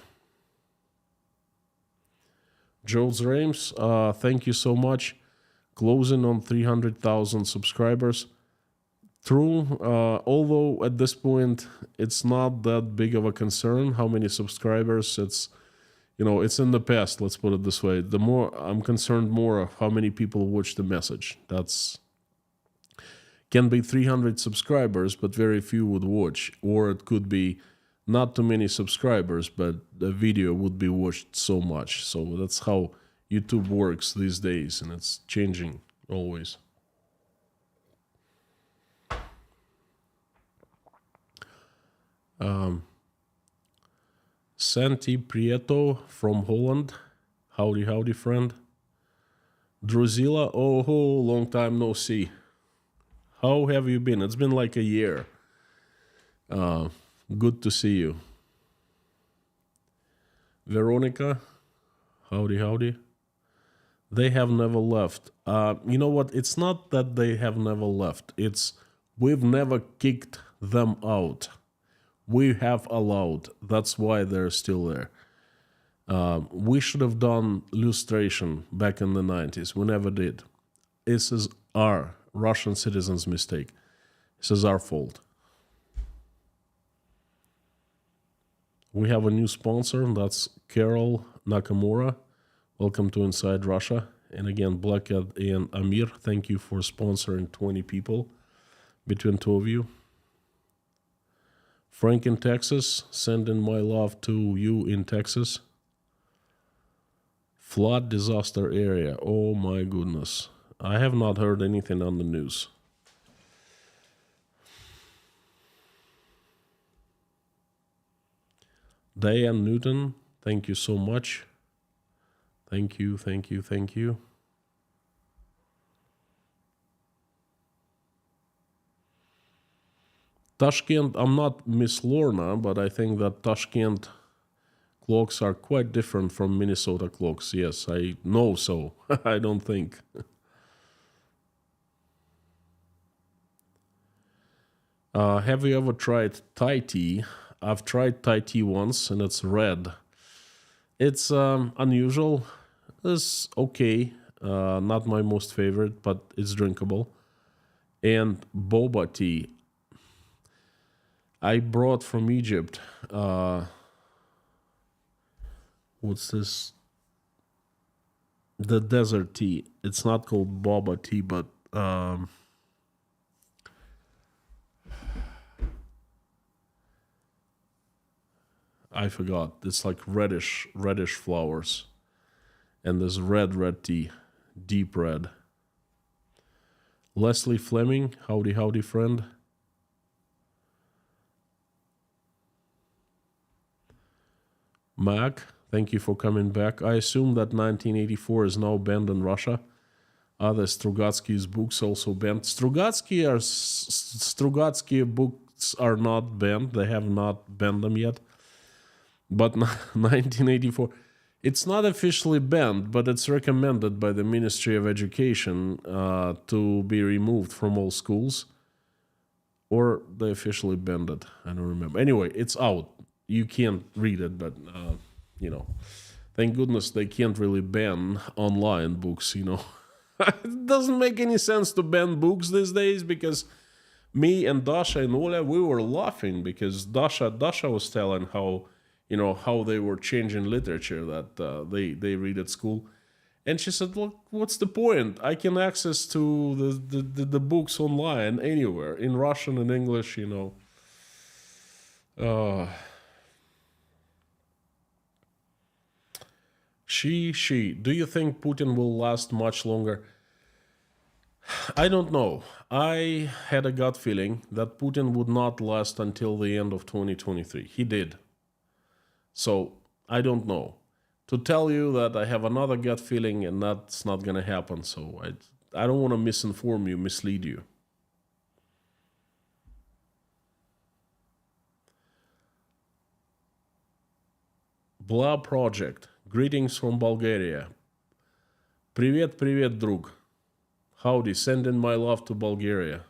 Joe's Rames, thank you so much. Closing on 300,000 subscribers. True, although at this point it's not that big of a concern how many subscribers. It's in the past, let's put it this way. The more I'm concerned more of how many people watch the message. Can be 300 subscribers, but very few would watch. Or it could be not too many subscribers, but the video would be watched so much. So that's how YouTube works these days, and it's changing always. Santi Prieto from Holland. Howdy, friend. Druzilla, long time no see. How have you been? It's been like a year. Good to see you. Veronica, howdy. They have never left. You know what? It's not that they have never left. It's we've never kicked them out. We have allowed. That's why they're still there. We should have done lustration back in the 90s. We never did. This is our Russian citizens' mistake. This is our fault. We have a new sponsor, and that's Carol Nakamura. Welcome to Inside Russia. And again, Blackhead and Amir, thank you for sponsoring 20 people between two of you. Frank in Texas, sending my love to you in Texas. Flood disaster area. Oh my goodness. I have not heard anything on the news. Diane Newton, thank you so much. Thank you. Tashkent, I'm not Miss Lorna, but I think that Tashkent clocks are quite different from Minnesota clocks. Yes, I know so. I don't think. Have you ever tried Thai tea? I've tried Thai tea once, and it's red. It's unusual. It's okay. Not my most favorite, but it's drinkable. And boba tea. I brought from Egypt. What's this? The desert tea. It's not called boba tea, but I forgot. It's like reddish flowers. And there's red tea. Deep red. Leslie Fleming, howdy, friend. Mac, thank you for coming back. I assume that 1984 is now banned in Russia. Other Strugatsky's books also banned. Strugatsky books are not banned. They have not banned them yet. But 1984, It's not officially banned, but it's recommended by the Ministry of Education to be removed from all schools. Or they officially banned it. I don't remember. Anyway, it's out. You can't read it, but, thank goodness they can't really ban online books, It doesn't make any sense to ban books these days because me and Dasha and Ola, we were laughing because Dasha was telling how they were changing literature that they read at school. And she said, look, what's the point? I can access to the books online anywhere, in Russian and English, She. Do you think Putin will last much longer? I don't know. I had a gut feeling that Putin would not last until the end of 2023. He did. So, I don't know. To tell you that I have another gut feeling and that's not going to happen, so I don't want to misinform you, mislead you. Blah Project. Greetings from Bulgaria. Привет, друг. Howdy, sending my love to Bulgaria.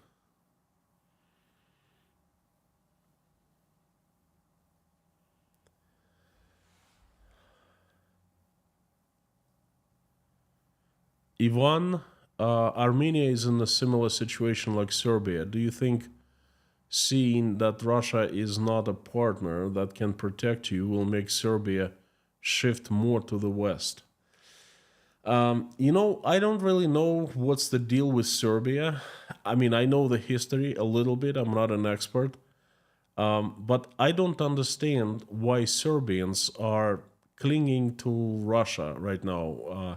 Ivan, Armenia is in a similar situation like Serbia. Do you think seeing that Russia is not a partner that can protect you will make Serbia shift more to the West? I don't really know what's the deal with Serbia. I mean, I know the history a little bit. I'm not an expert. But I don't understand why Serbians are clinging to Russia right now.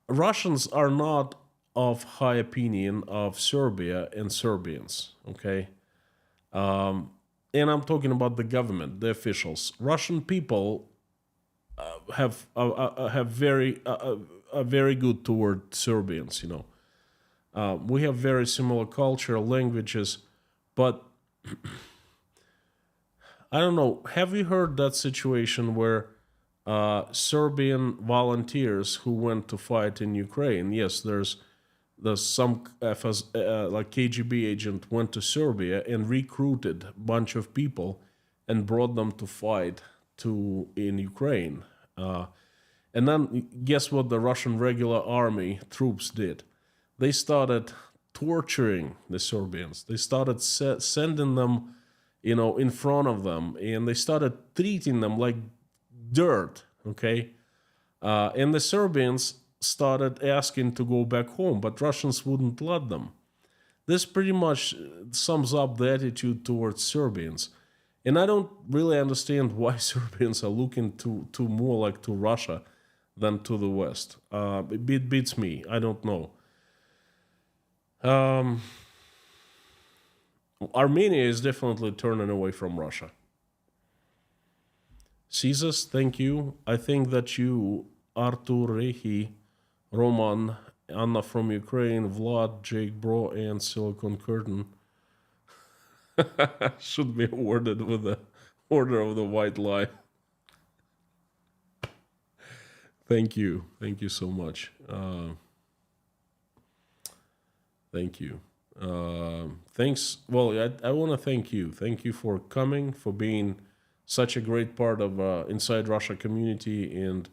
Russians are not of high opinion of Serbia and Serbians, okay? And I'm talking about the government, the officials. Russian people have very good toward Serbians. We have very similar culture, languages, but I don't know. Have you heard that situation where Serbian volunteers who went to fight in Ukraine? Yes, there's some like KGB agent went to Serbia and recruited a bunch of people and brought them to fight in Ukraine. And then guess what the Russian regular army troops did? They started torturing the Serbians. They started sending them, in front of them, and they started treating them like dirt, okay? And the Serbians started asking to go back home, but Russians wouldn't let them. This pretty much sums up the attitude towards Serbians. And I don't really understand why Serbians are looking to more like to Russia than to the West. It beats me. I don't know. Armenia is definitely turning away from Russia. Caesars, thank you. I think that you, Artur Rehi, Roman, Anna from Ukraine, Vlad, Jake Bro, and Silicon Curtain should be awarded with the Order of the White Lie. Thank you. Thank you so much. Thank you. Thanks. Well, I want to thank you. Thank you for coming, for being such a great part of Inside Russia community, and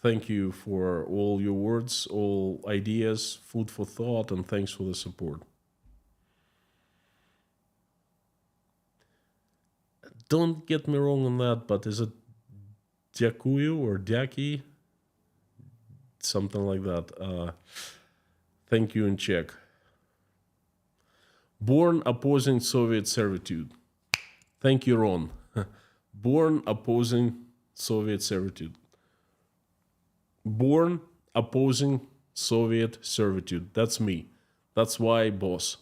thank you for all your words, all ideas, food for thought, and thanks for the support. Don't get me wrong on that, but is it Дякую or Дяки? Something like that. Thank you in Czech. Born opposing Soviet servitude. Thank you, Ron. Born opposing Soviet servitude. Born opposing Soviet servitude. That's me. That's why, boss.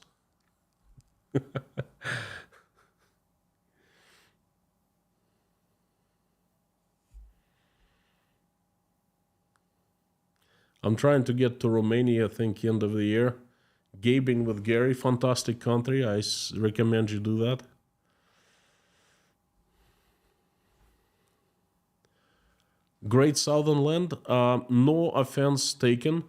I'm trying to get to Romania, I think, end of the year. Gabing with Gary, fantastic country. I recommend you do that. Great Southern Land, no offense taken.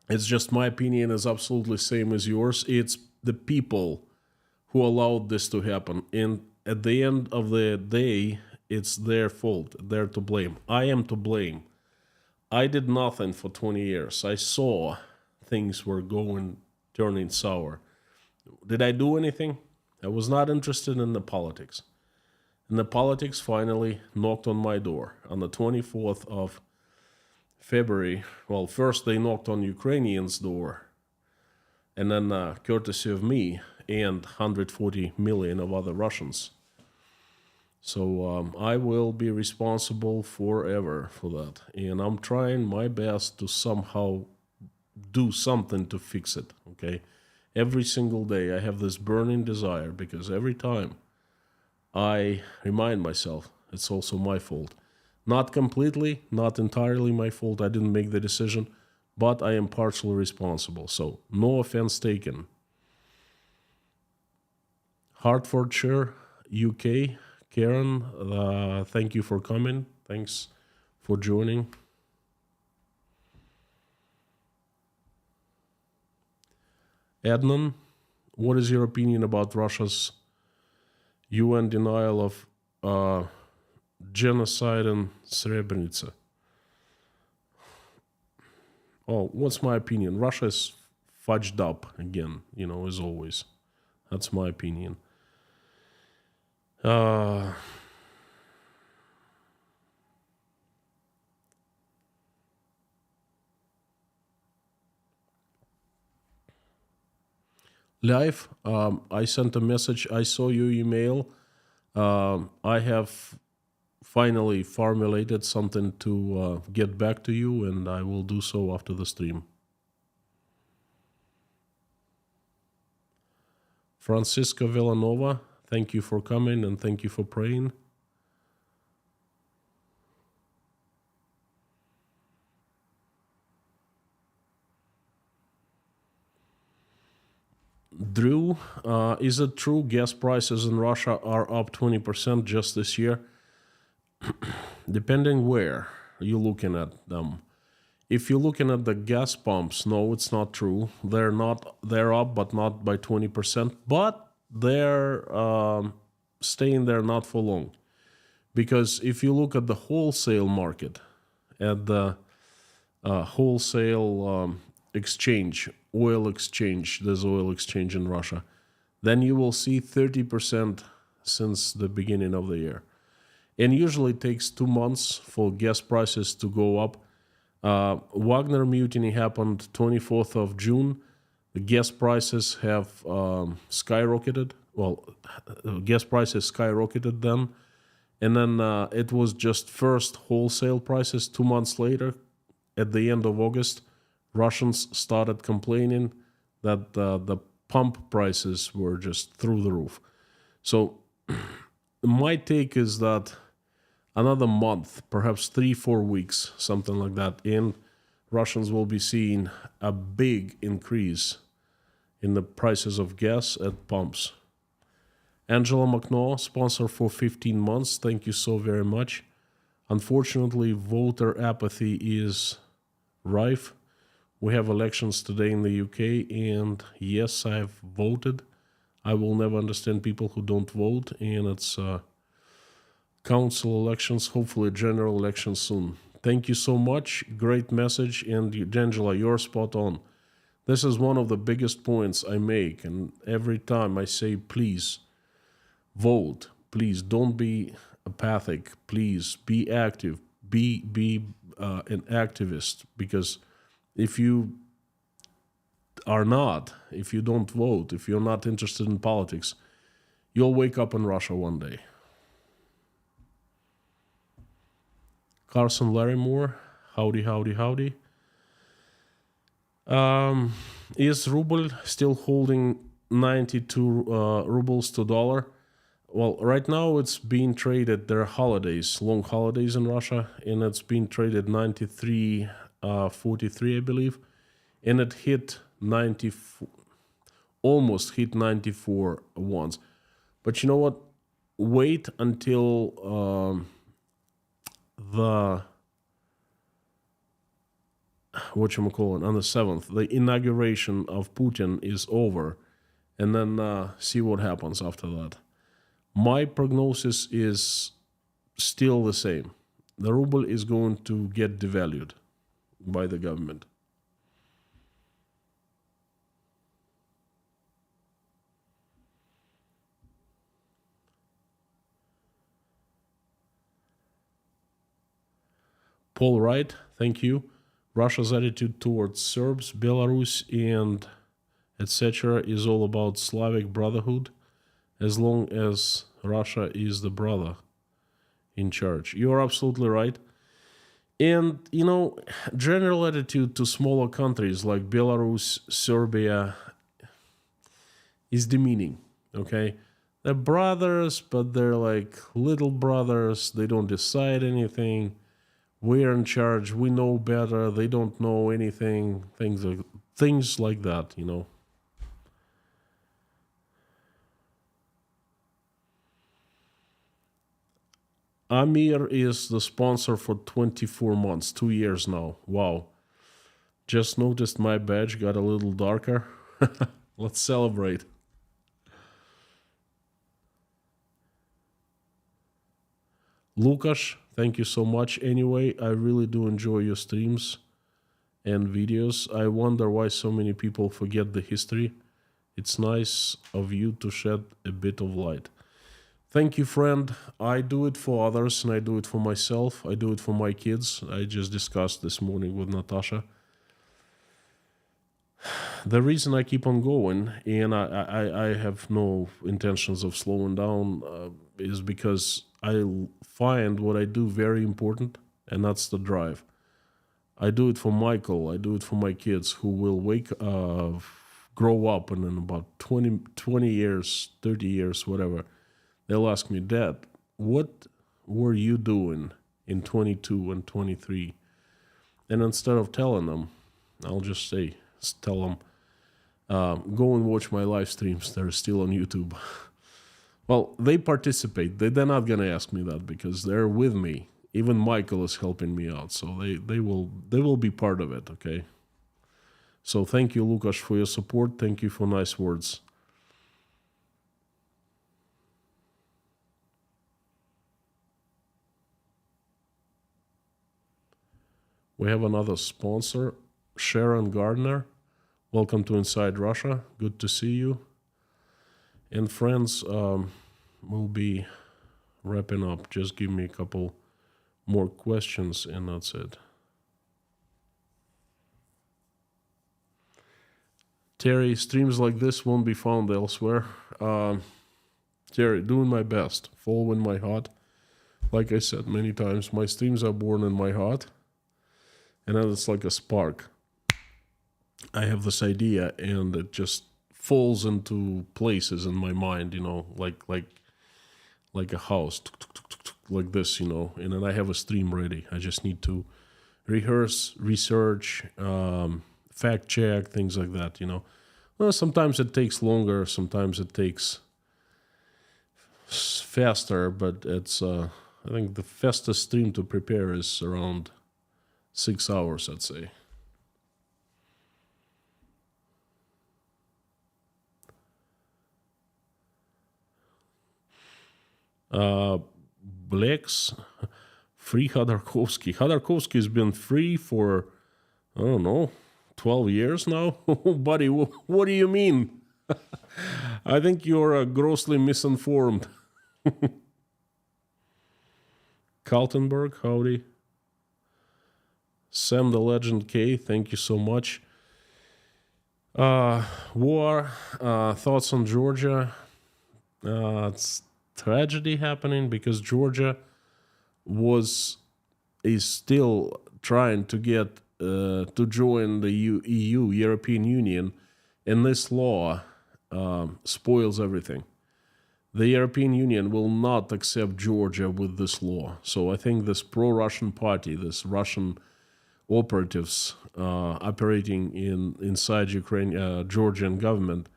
It's just my opinion is absolutely same as yours. It's the people who allowed this to happen. And at the end of the day, it's their fault. They're to blame. I am to blame. I did nothing for 20 years. I saw things were turning sour. Did I do anything? I was not interested in the politics. And the politics finally knocked on my door on the 24th of February. Well, first they knocked on Ukrainians' door, and then courtesy of me and 140 million of other Russians. So I will be responsible forever for that. And I'm trying my best to somehow do something to fix it, okay? Every single day I have this burning desire, because every time I remind myself it's also my fault. Not completely, not entirely my fault. I didn't make the decision, but I am partially responsible. So no offense taken. Hertfordshire, UK. Karen, thank you for coming. Thanks for joining. Adnan, what is your opinion about Russia's UN denial of genocide in Srebrenica? Oh, what's my opinion? Russia is fudged up again, as always. That's my opinion. Live, I sent a message. I saw your email. I have finally formulated something to get back to you, and I will do so after the stream. Francisco Villanova, thank you for coming and thank you for praying. Drew, is it true gas prices in Russia are up 20% just this year? Depending where you're looking at them. If you're looking at the gas pumps, no, it's not true. They're up, but not by 20%. But they're staying there not for long. Because if you look at the wholesale market, at the wholesale exchange, there's oil exchange in Russia, then you will see 30% since the beginning of the year. And usually it takes 2 months for gas prices to go up. Wagner mutiny happened 24th of June. The gas prices have skyrocketed. Well, gas prices skyrocketed then. And then it was just first wholesale prices 2 months later. At the end of August, Russians started complaining that the pump prices were just through the roof. So my take is that another month, perhaps 3-4 weeks, something like that, and Russians will be seeing a big increase in the prices of gas at pumps. Angela McNaugh, sponsor for 15 months. Thank you so very much. Unfortunately, voter apathy is rife. We have elections today in the UK, and yes, I have voted. I will never understand people who don't vote, and it's council elections, hopefully general elections soon. Thank you so much. Great message, and Angela, you're spot on. This is one of the biggest points I make, and every time I say, please vote. Please don't be apathic. Please be active. Be an activist, because if you don't vote, if you're not interested in politics, you'll wake up in Russia one day. Carson Larrymore, howdy, howdy, howdy. Is ruble still holding 92 rubles to dollar? Well, right now it's being traded, there are holidays, long holidays in Russia, and it's being traded 93.43, I believe, and it hit 94, almost hit 94 once. But you know what? Wait until the on the 7th, the inauguration of Putin is over, and then see what happens after that. My prognosis is still the same. The ruble is going to get devalued by the government. Paul Wright, thank you. Russia's attitude towards Serbs, Belarus, and etc. is all about Slavic brotherhood, as long as Russia is the brother in charge. You're absolutely right. And, general attitude to smaller countries like Belarus, Serbia is demeaning, okay? They're brothers, but they're like little brothers. They don't decide anything. We're in charge. We know better. They don't know anything. Things like that, Amir is the sponsor for 24 months, 2 years now. Wow. Just noticed my badge got a little darker. Let's celebrate. Lukasz, thank you so much. Anyway, I really do enjoy your streams and videos. I wonder why so many people forget the history. It's nice of you to shed a bit of light. Thank you, friend. I do it for others and I do it for myself. I do it for my kids. I just discussed this morning with Natasha. The reason I keep on going, and I have no intentions of slowing down, is because I find what I do very important, and that's the drive. I do it for Michael. I do it for my kids who will grow up, and in about 20 years, 30 years, whatever, they'll ask me, Dad, what were you doing in 22 and 23? And instead of telling them, I'll just tell them, go and watch my live streams. They're still on YouTube. Well, they participate. They're not going to ask me that because they're with me. Even Michael is helping me out. So they will be part of it, okay? So thank you, Lukasz, for your support. Thank you for nice words. We have another sponsor, Sharon Gardner. Welcome to Inside Russia. Good to see you. And friends, we'll be wrapping up. Just give me a couple more questions and that's it. Terry, streams like this won't be found elsewhere. Terry, doing my best, following my heart. Like I said many times, my streams are born in my heart. And then it's like a spark. I have this idea and it just falls into places in my mind, like a house, like this, and then I have a stream ready. I just need to rehearse, research, fact check, things like that, Well, sometimes it takes longer, sometimes it takes faster, but it's, I think the fastest stream to prepare is around 6 hours, I'd say. Blacks, free Khodorkovsky. Khodorkovsky has been free for, I don't know, 12 years now? Buddy, what do you mean? I think you're grossly misinformed. Kaltenberg, howdy. Sam the Legend K, thank you so much. War, thoughts on Georgia. It's tragedy happening because Georgia is still trying to get to join the EU, European Union, and this law spoils everything. The European Union will not accept Georgia with this law. So I think this pro-Russian party, this Russian operatives operating inside Georgian government,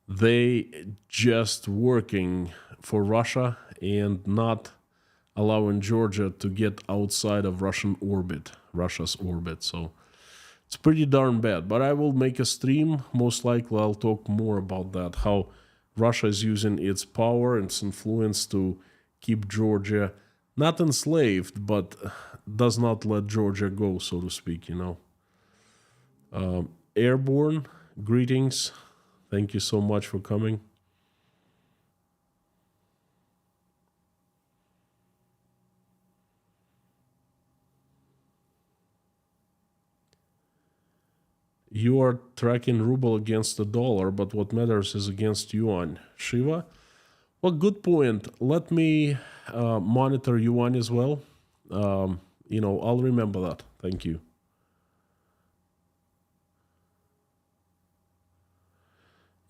they just working for Russia and not allowing Georgia to get outside of Russia's orbit. So it's pretty darn bad. But I will make a stream. Most likely I'll talk more about that, how Russia is using its power and its influence to keep Georgia not enslaved, but does not let Georgia go, so to speak, Airborne, greetings. Thank you so much for coming. You are tracking ruble against the dollar, but what matters is against yuan. Shiva? Well, good point. Let me monitor yuan as well. I'll remember that. Thank you.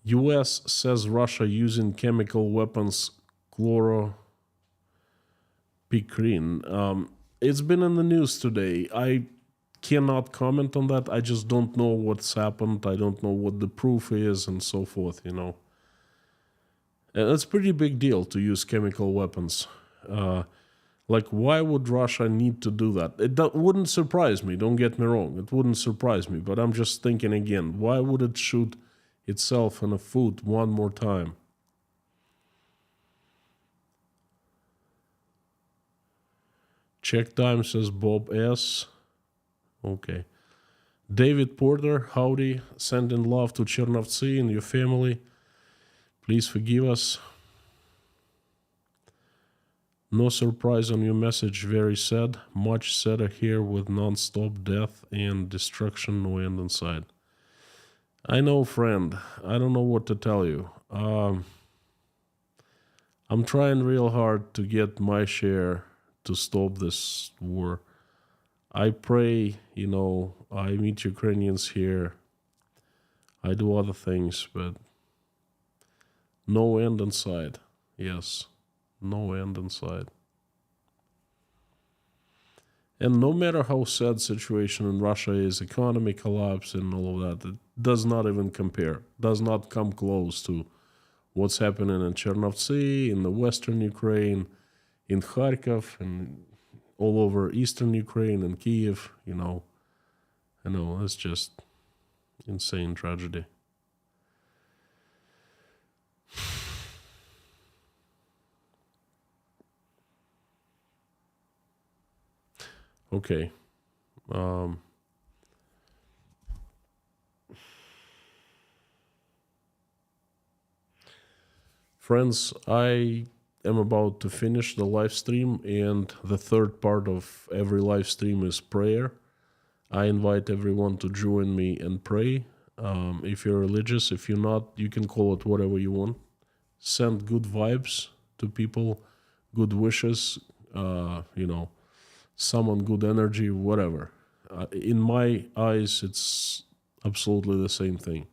U.S. says Russia using chemical weapons chloropicrine. It's been in the news today. I cannot comment on that. I just don't know what's happened. I don't know what the proof is and so forth, And it's a pretty big deal to use chemical weapons. Why would Russia need to do that? It wouldn't surprise me, don't get me wrong. It wouldn't surprise me, but I'm just thinking again, why would it shoot itself in the foot one more time? Check time, says Bob S. Okay. David Porter, howdy. Sending love to Chernovtsi and your family. Please forgive us. No surprise on your message, very sad. Much sadder here with non-stop death and destruction, no end in sight. I know, friend. I don't know what to tell you. I'm trying real hard to get my share to stop this war. I pray, I meet Ukrainians here. I do other things, but no end in sight. Yes, no end in sight. And no matter how sad situation in Russia is, economy collapse and all of that, it does not even compare, does not come close to what's happening in Chernovtsi, in the western Ukraine, in Kharkov, and all over eastern Ukraine and Kiev, I know, it's just insane tragedy. Okay. Friends, I am about to finish the live stream, and the third part of every live stream is prayer. I invite everyone to join me and pray. If you're religious, if you're not, you can call it whatever you want. Send good vibes to people, good wishes, summon good energy, whatever. In my eyes, it's absolutely the same thing.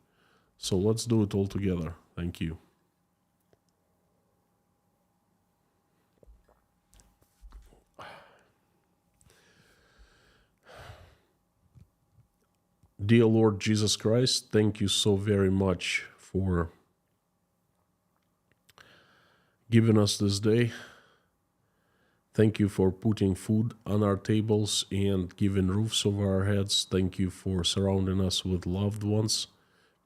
So let's do it all together. Thank you. Dear Lord Jesus Christ, thank you so very much for giving us this day. Thank you for putting food on our tables and giving roofs over our heads. Thank you for surrounding us with loved ones,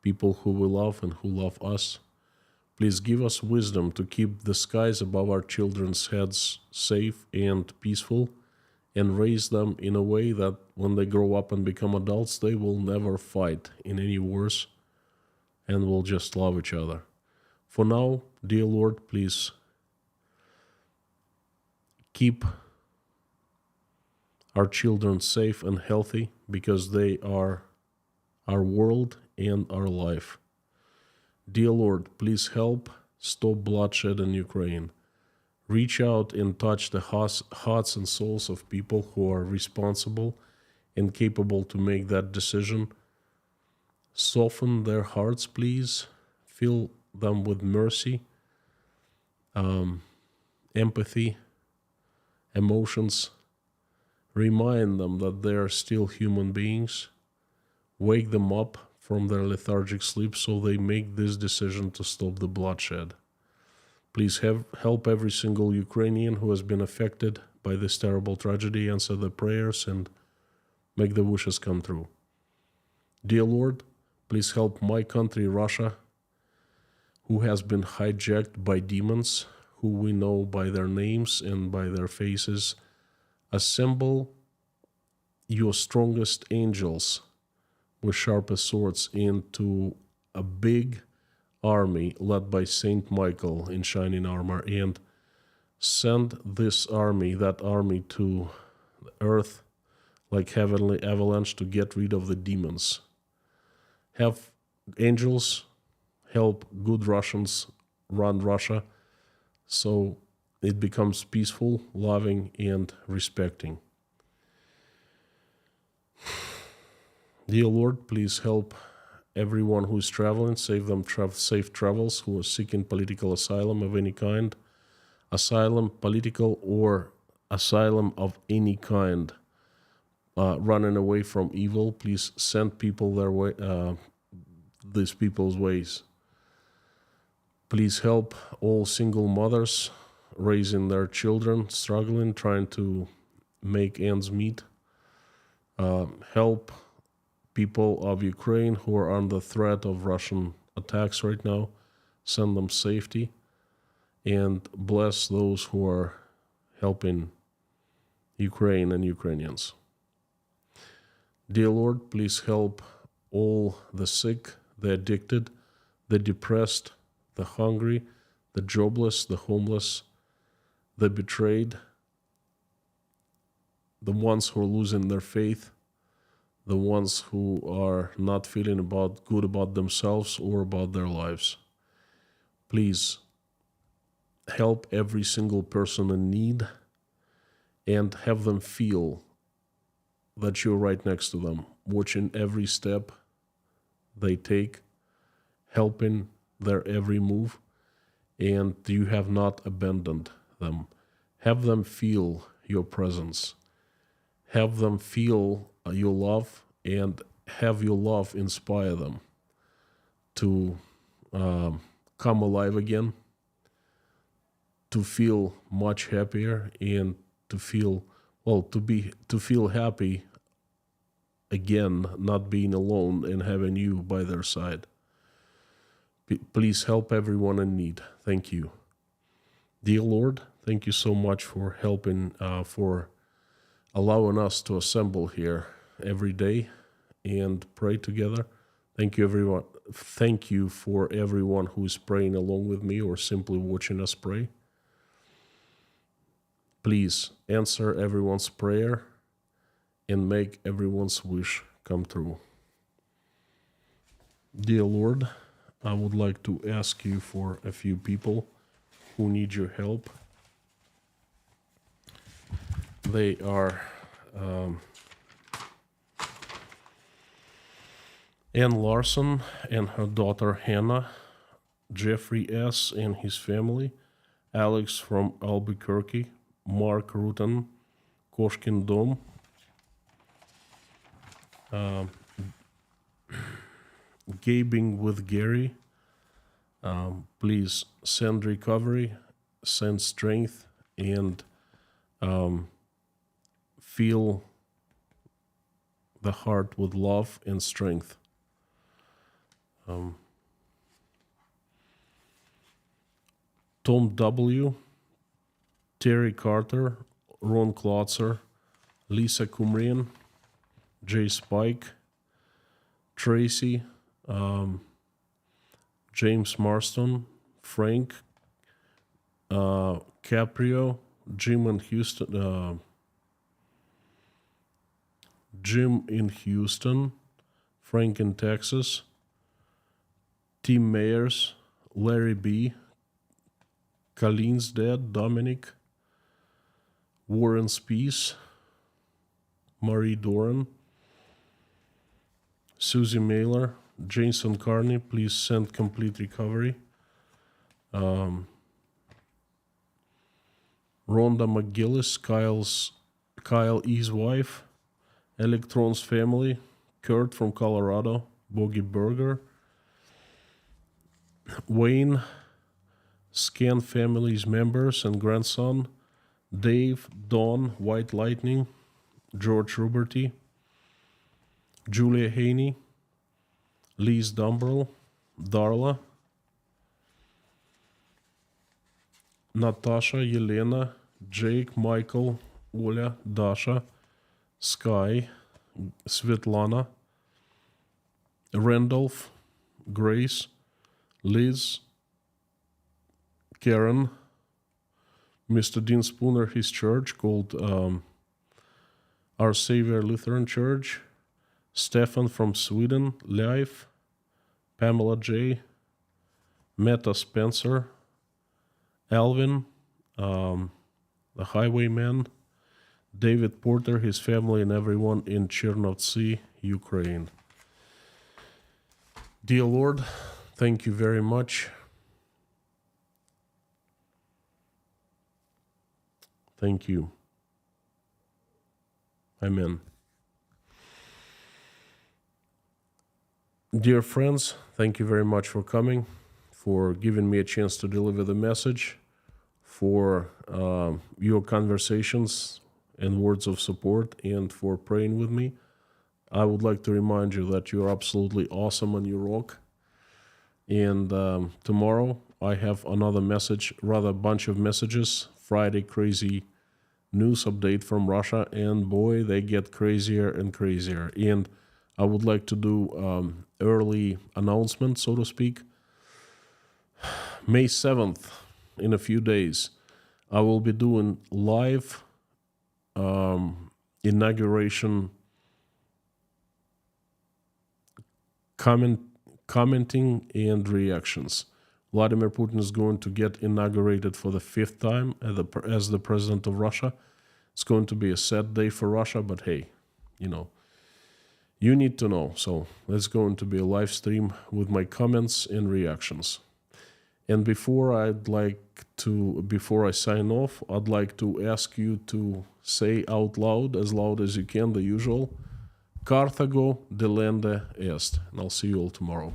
people who we love and who love us. Please give us wisdom to keep the skies above our children's heads safe and peaceful, and raise them in a way that when they grow up and become adults, they will never fight in any wars and will just love each other. For now, dear Lord, please keep our children safe and healthy, because they are our world and our life. Dear Lord, please help stop bloodshed in Ukraine. Reach out and touch the hearts and souls of people who are responsible and capable to make that decision. Soften their hearts, please. Fill them with mercy, empathy, emotions. Remind them that they are still human beings. Wake them up from their lethargic sleep so they make this decision to stop the bloodshed. Please help every single Ukrainian who has been affected by this terrible tragedy, answer the prayers, and make the wishes come true. Dear Lord, please help my country, Russia, who has been hijacked by demons, who we know by their names and by their faces. Assemble your strongest angels with sharpest swords into a big army led by Saint Michael in shining armor, and send this army, that army, to the earth like heavenly avalanche to get rid of the demons. Have angels help good Russians run Russia so it becomes peaceful, loving, and respecting. Dear Lord, please help everyone who is traveling, save them safe travels, who are seeking political asylum of any kind, asylum, political, or asylum of any kind, running away from evil. Please send people their way, these people's ways. Please help all single mothers raising their children, struggling, trying to make ends meet. Help people of Ukraine who are under threat of Russian attacks right now. Send them safety, and bless those who are helping Ukraine and Ukrainians. Dear Lord, please help all the sick, the addicted, the depressed, the hungry, the jobless, the homeless, the betrayed, the ones who are losing their faith, the ones who are not feeling good about themselves or about their lives. Please help every single person in need and have them feel that you're right next to them, watching every step they take, helping their every move, and you have not abandoned them. Have them feel your presence. Have them feel your love, and have your love inspire them to come alive again, to feel much happier, and to feel happy again, not being alone and having you by their side. Please help everyone in need. Thank you. Dear Lord, thank you so much for helping, for allowing us to assemble here every day and pray together. Thank you, everyone. Thank you for everyone who is praying along with me or simply watching us pray. Please answer everyone's prayer and make everyone's wish come true. Dear Lord, I would like to ask you for a few people who need your help. They are Ann Larson and her daughter Hannah, Jeffrey S. and his family, Alex from Albuquerque, Mark Rutan, Koshkin Dom, Gabing with Gary. Please send recovery, send strength, and fill the heart with love and strength. Tom W., Terry Carter, Ron Klotzer, Lisa Kumrian, Jay Spike, Tracy, James Marston, Frank, Caprio, Jim in Houston, Frank in Texas, Tim Mayers, Larry B., Colleen's dad, Dominic, Warren Spees, Marie Doran, Susie Mailer, Jason Carney, please send complete recovery. Rhonda McGillis, Kyle E.'s wife, Electron's family, Kurt from Colorado, Bogey Burger, Wayne, Scan family's members and grandson, Dave, Don, White Lightning, George Ruberty, Julia Haney, Lise Dumbrell, Darla, Natasha, Yelena, Jake, Michael, Oля, Dasha, Sky, Svetlana, Randolph, Grace, Liz, Karen, Mr. Dean Spooner, his church called Our Savior Lutheran Church, Stefan from Sweden, Leif, Pamela J, Meta Spencer, Alvin, the Highwayman, David Porter, his family, and everyone in Chernovtsi, Ukraine. Dear Lord, thank you very much. Thank you. Amen. Dear friends, thank you very much for coming, for giving me a chance to deliver the message, for your conversations and words of support, and for praying with me. I would like to remind you that you're absolutely awesome and you rock. And tomorrow I have another message, rather a bunch of messages, Friday crazy news update from Russia, and boy, they get crazier and crazier. And I would like to do early announcement, so to speak. May 7th, in a few days, I will be doing live inauguration commenting and reactions. Vladimir Putin is going to get inaugurated for the 5th time as the president of Russia. It's going to be a sad day for Russia, but hey, you need to know. So it's going to be a live stream with my comments and reactions. And before I sign off, I'd like to ask you to say out loud as you can, the usual, Carthago delende est. And I'll see you all tomorrow.